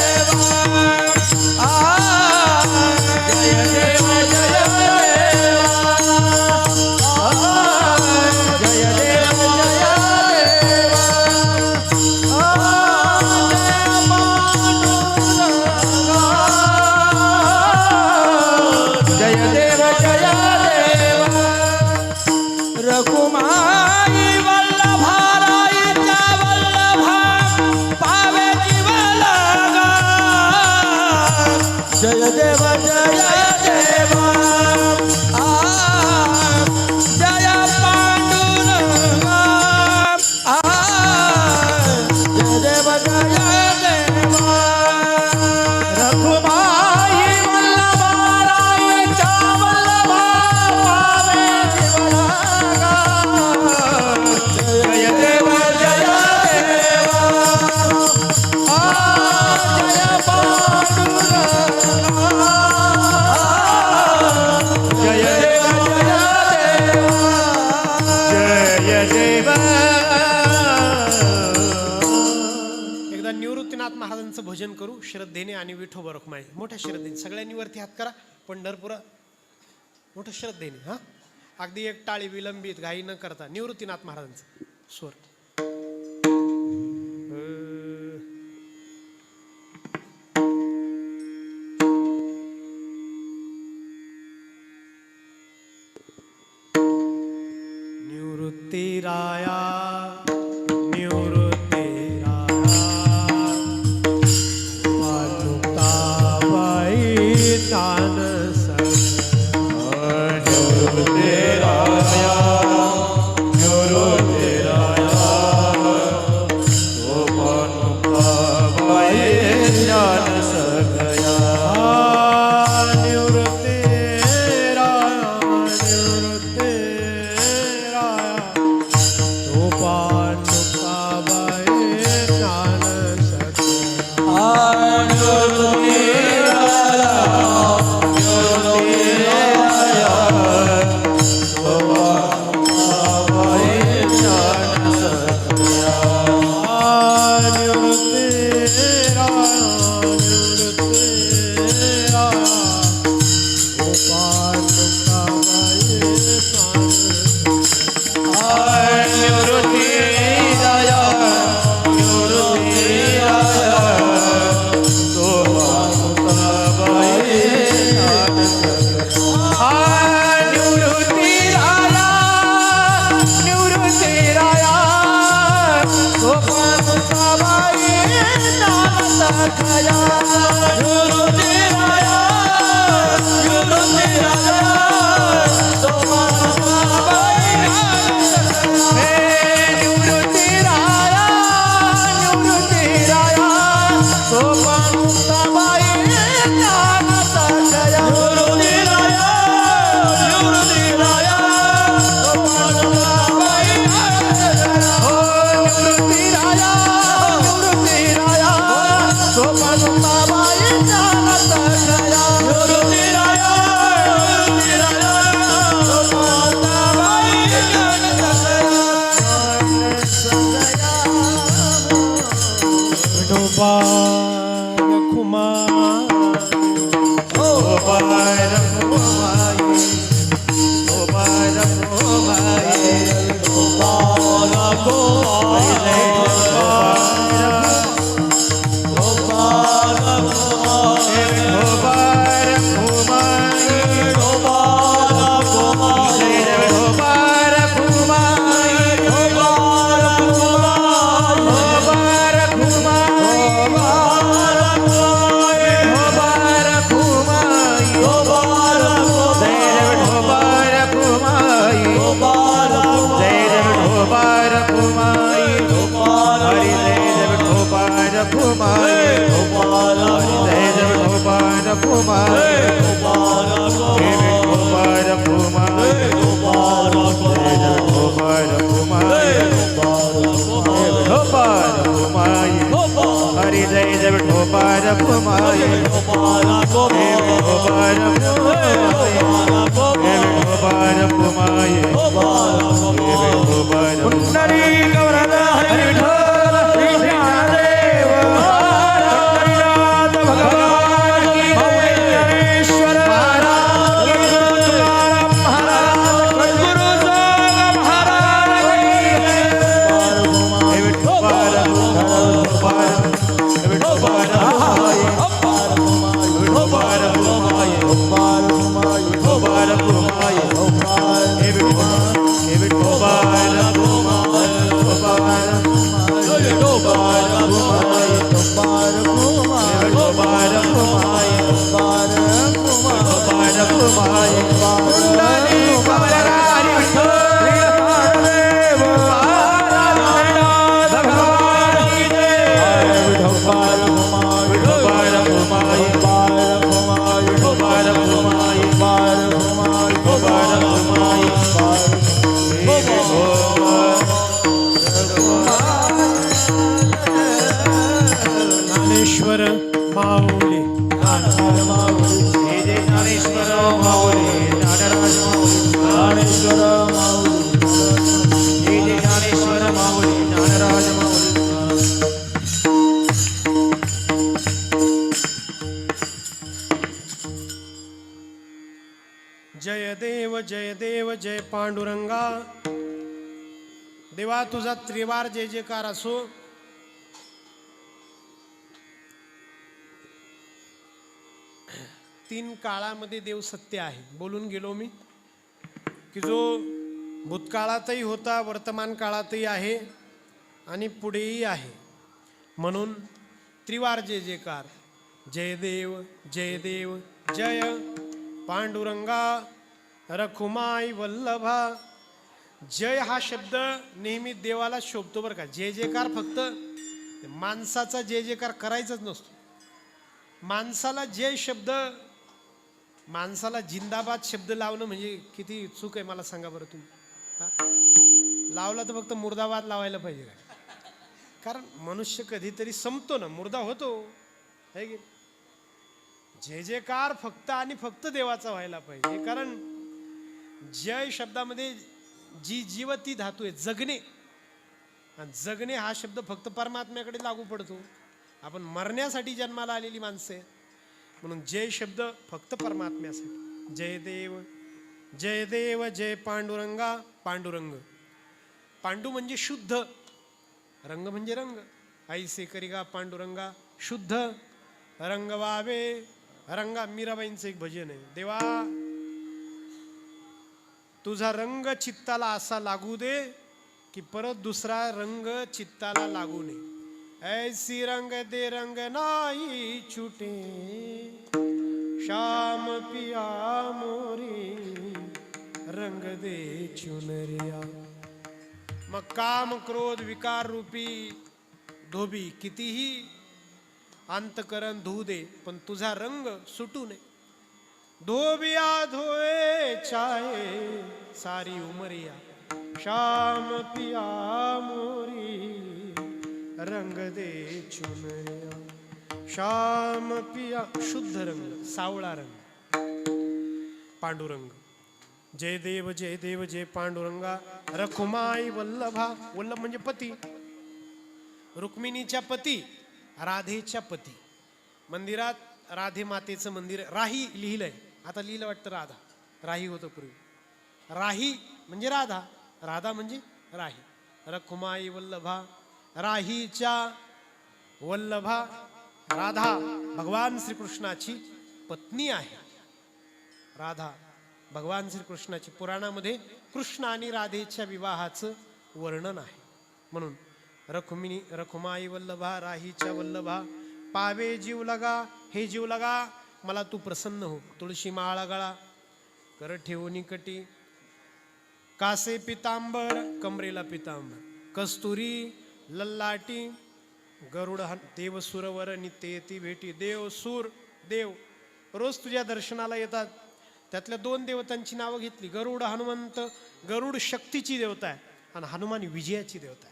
जय देवा जय देवा जय देवा जय देवा जय देवा. रघुमाई वल्लभा राईचा वल्लभा पावे जीव लागा. जय देवा जय देवा जय पांडुरंगा. जय देवा जय देवा. रघुमाई वल्लभा राईचा वल्लभा पावे जीव लागा. जय देवा जय देवा जय पांडुरंगा. जय देवा जय देवा. एकदा निवृत्तीनाथ महाराजांचं भजन करू श्रद्धेने आणि विठोबा रखुमाई. मोठ्या श्रद्धेने सगळ्यांनी वरती हात करा. पंढरपुरा मोठ्या श्रद्धेने. हा अगदी एक टाळी विलंबित घाई न करता निवृत्तीनाथ महाराजांचं स्वर. निवृत्ती राया निवृत्ती राया पादुकाबाई तान निवृत्ती राया निवृत्ती राया पादुकाबाई ज्ञान सगया. निवृत्ती राया निवृत्ती राया हरी जय जय विठोबार भूमाई विठोबार भूमाई पुंडरी गौरव हरी विठोल श्री ज्ञानदेव हरिनाथ भगवान की ज्ञानेश्वर महाराज तुकाराम महाराज गुरु जोग महाराज की विठोबार ज्ञानेश्वर माऊली जय ज्ञानेश्वर माऊली ज्ञानराज माऊली ज्ञानेश्वर माऊली जय ज्ञानेश्वर माऊली ज्ञानराज माऊली जय देव जय पांडुरंगा. देवा तुझा त्रिवार जय जयकार असो. तीन काळामध्ये देव सत्य आहे. बोलून गेलो मी की जो भूतकाळातही होता, वर्तमान काळातही आहे आणि पुढेही आहे. म्हणून त्रिवार जय जयकार. जय देव जय पांडुरंगा रखुमाई वल्लभा. जय हा शब्द नेहमी देवाला शोभतो बरं का. जय जयकार फक्त माणसाचा जय जयकार करायचाच नसतो. माणसाला जय शब्द, माणसाला जिंदाबाद शब्द लावणं म्हणजे किती चूक आहे मला सांगा बरं तुम्ही. लावला तर फक्त मुर्दाबाद लावायला पाहिजे का? कारण मनुष्य कधीतरी संपतो ना, मुर्दा होतो है की. जय जयकार फक्त आणि फक्त देवाचा व्हायला पाहिजे. कारण जय शब्दामध्ये जी जीवती धातू आहे जगणे, आणि जगणे हा शब्द फक्त परमात्म्याकडे लागू पडतो. आपण मरण्यासाठी जन्माला आलेली माणसं आहे. म्हणून जय शब्द फक्त परमात्म्यासाठी. जय देव जय पांडुरंगा. पांडुरंग, पांडू म्हणजे शुद्ध, रंग म्हणजे रंग. ऐसे करिगा पांडुरंगा शुद्ध रंग वावे रंगा. मीराबाईंचं एक भजन आहे. देवा तुझा रंग चित्ताला असा लागू दे की परत दुसरा रंग चित्ताला लागू नये. ऐसी रंग दे रंग नाही छुटे श्याम पिया मोरी रंग दे चुनरिया. मग काम क्रोध विकार रूपी धोबी कितीही अंतकरण धुऊ दे, पण तुझा रंग सुटू नये. धोबिया धोए चाहे सारी उमरिया श्याम पिया मोरी रंग दे चुनरिया. श्याम पिया शुद्ध रंग, सावळा रंग, पांडुरंग. जय देव जय पांडुरंगा रखुमाई वल्लभा. वल्लभ म्हणजे पती, रुक्मिणीच्या पती, राधेच्या पती. मंदिरात राधे मातेचं मंदिर राही लिहिलंय. आता लिहिलं वाटतं राधा, राही होतं पूर्वी. राही म्हणजे राधा, राधा म्हणजे राही. रखुमाई वल्लभा, राहीच्या वल्लभा. राधा भगवान श्रीकृष्णाची पत्नी आहे. राधा भगवान श्रीकृष्णाची. पुराणामध्ये कृष्ण आणि राधेच्या विवाहाचं वर्णन आहे. म्हणून रखुमाई वल्लभा, राहीच्या वल्लभा. पावे जीव लगा, हे जीव लगा मला तू प्रसन्न हो. तुळशी माळा गळा, कर ठेवून कटी. कासे पितांबर, कमरेला पितांबर. कस्तुरी लल्लाटी, गरुड देव सुरवर नित्य येती भेटी. देव सूर, देव रोज तुझ्या दर्शनाला येतात. त्यातल्या 2 देवतांची नावं घेतली. गरुड हनुमंत. गरुड शक्तीची देवता आहे आणि हनुमान विजयाची देवता आहे.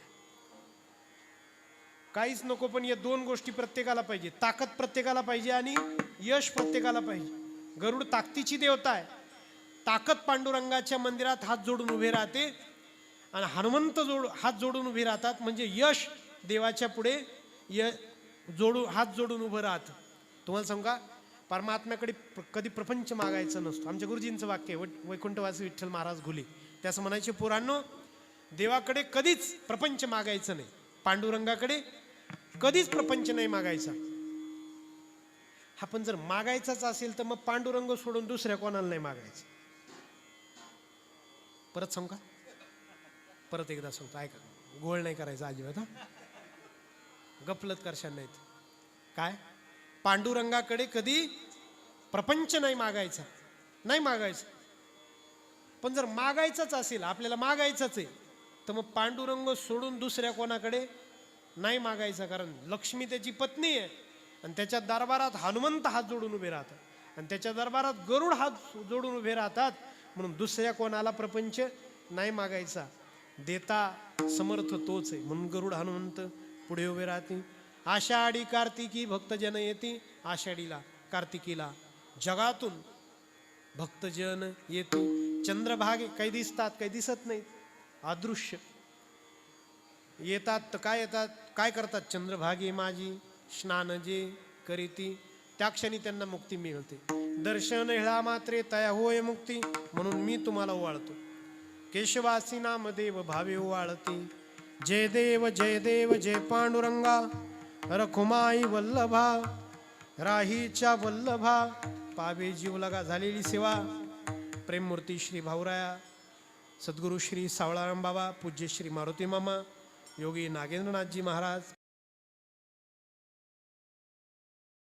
काहीच नको, पण या 2 गोष्टी प्रत्येकाला पाहिजे. ताकद प्रत्येकाला पाहिजे आणि यश प्रत्येकाला पाहिजे. गरुड ताकदीची देवता आहे. ताकद पांडुरंगाच्या मंदिरात हात जोडून उभे राहते आणि हनुमंत हात जोडून उभे राहतात. म्हणजे यश देवाच्या पुढे हात जोडून उभं राहतं. तुम्हाला सांगू का, परमात्म्याकडे कधी प्रपंच मागायचं नसतो. आमच्या गुरुजींचं वाक्य आहे, वैकुंठवासी विठ्ठल महाराज घुले. ते असं म्हणायचे, पोरांनो, देवाकडे कधीच प्रपंच मागायचं नाही, पांडुरंगाकडे कधीच प्रपंच नाही मागायचा. हा पण जर मागायचाच असेल तर मग पांडुरंग सोडून दुसऱ्या कोणाला नाही मागायचं. परत सांगू का, परत एकदा सांगतो, ऐका. गोळ नाही करायचा अजिबात, हा. गफलत करशाल नाहीत. काय, पांडुरंगाकडे कधी प्रपंच नाही मागायचा, नाही मागायचं. पण जर मागायचंच असेल, आपल्याला मागायचंच आहे, तर मग पांडुरंग सोडून दुसऱ्या कोणाकडे नाही मागायचा. कारण लक्ष्मी त्याची पत्नी आहे आणि त्याच्या दरबारात हनुमंत हात जोडून उभे राहतात आणि त्याच्या दरबारात गरुड हात जोडून उभे राहतात. म्हणून दुसऱ्या कोणाला प्रपंच नाही मागायचा. देता समर्थ तोच आहे. म्हणून गरुड हनुमंत पुढे उभे राहते. आषाढी कार्तिकी भक्तजन येते. आषाढीला, कार्तिकीला जगातून भक्तजन येते. चंद्रभागे काही दिसतात, काही दिसत नाहीत, अदृश्य येतात. तर काय येतात, काय करतात? चंद्रभागे माझी स्नान जे करीती, त्या क्षणी त्यांना मुक्ती मिळते. दर्शन हेळा मात्रे तया होय मुक्ती. म्हणून मी तुम्हाला ओवाळतो. केशवासी नामदेव भावे ओवाळते. जय देव जय देव जय पांडुरंगा. रखुमाई वल्लभा राहीच्या वल्लभा. पावे जीव लगा झालेली सेवा. प्रेममूर्ती श्री भाऊराया, सद्गुरू श्री सावळाराम बाबा, पूज्य श्री मारुती मामा, योगी नागेंद्रनाथजी महाराज,